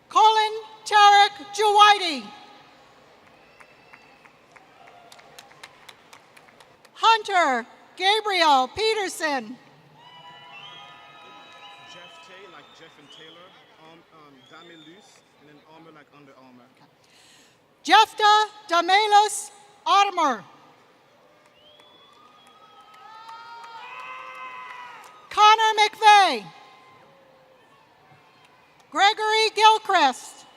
Colin Tarek Juwaidi. Hunter Gabriel Peterson. Jeff and Taylor, Dame Luce, and then Armor like Under Armour. Jefta Damelos Armour. Connor McVeigh. Gregory Gilchrist.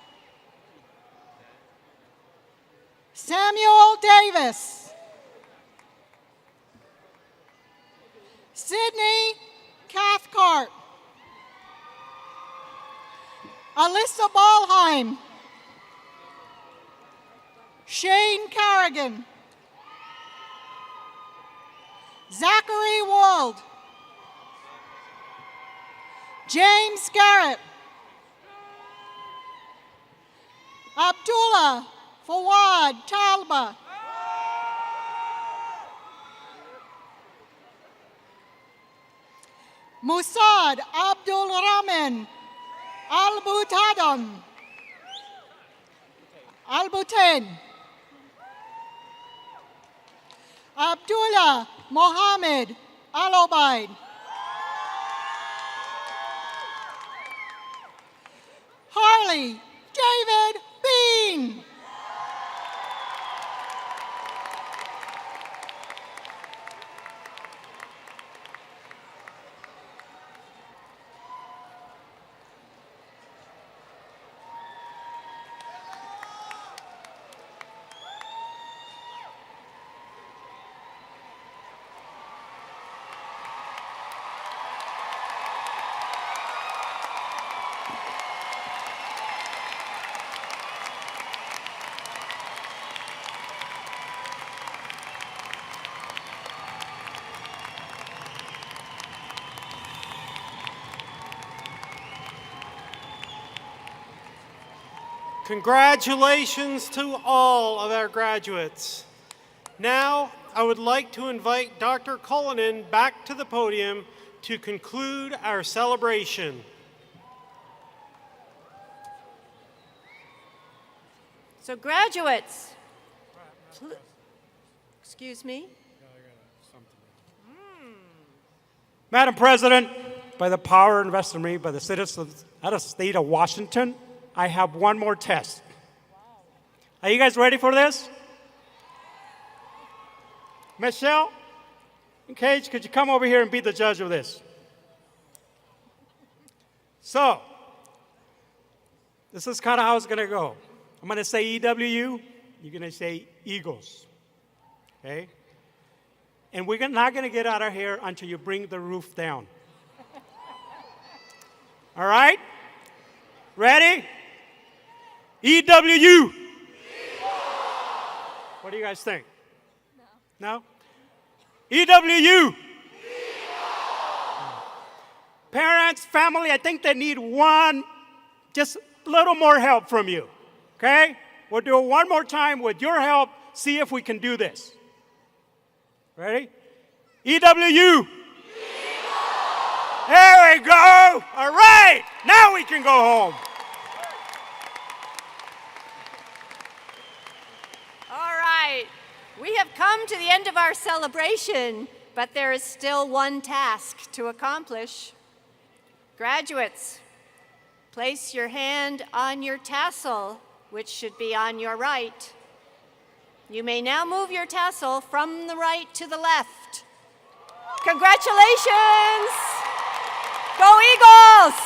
Samuel Davis. Sydney Cathcart. Alyssa Ballheim. Shane Carrigan. Zachary Wald. James Garrett. Abdullah Fawad Talba. Musad Abdul Rahman Al-Butadam. Al-Butain. Abdullah Mohammed Al-Obaid. Harley David Bean. Congratulations to all of our graduates. Now, I would like to invite Dr. Cullinan back to the podium to conclude our celebration. So graduates, excuse me. Madam President, by the power invested in me by the citizens of the state of Washington, I have one more test. Are you guys ready for this? Michelle and Cage, could you come over here and be the judge of this? So, this is kind of how it's going to go. I'm going to say EWU, you're going to say Eagles, okay? And we're not going to get out of here until you bring the roof down. All right? Ready? EWU. What do you guys think? No? EWU. Parents, family, I think they need just a little more help from you. Okay? We'll do it one more time with your help. See if we can do this. Ready? EWU. There we go. All right. Now we can go home. All right. We have come to the end of our celebration, but there is still one task to accomplish. Graduates, place your hand on your tassel, which should be on your right. You may now move your tassel from the right to the left. Congratulations! Go Eagles!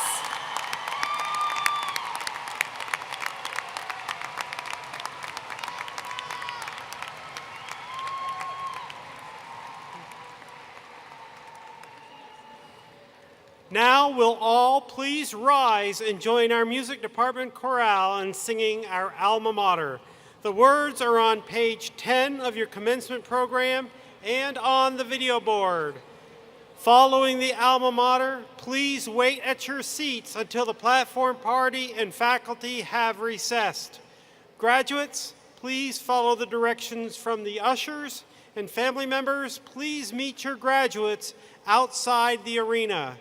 Now will all please rise and join our music department chorale in singing our alma mater. The words are on page 10 of your commencement program and on the video board. Following the alma mater, please wait at your seats until the platform party and faculty have recessed. Graduates, please follow the directions from the ushers, and family members, please meet your graduates outside the arena.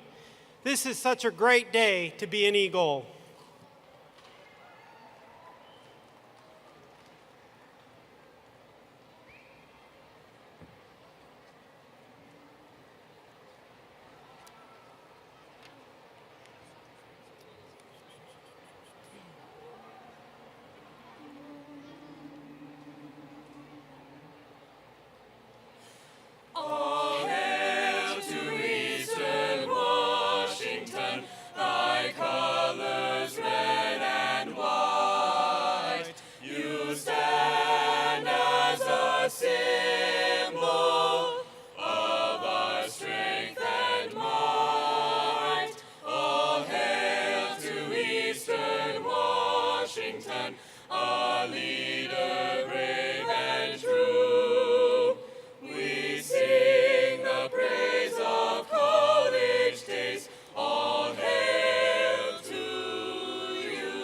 This is such a great day to be an Eagle. Washington, a leader brave and true. We sing the praise of college days. All hail to you.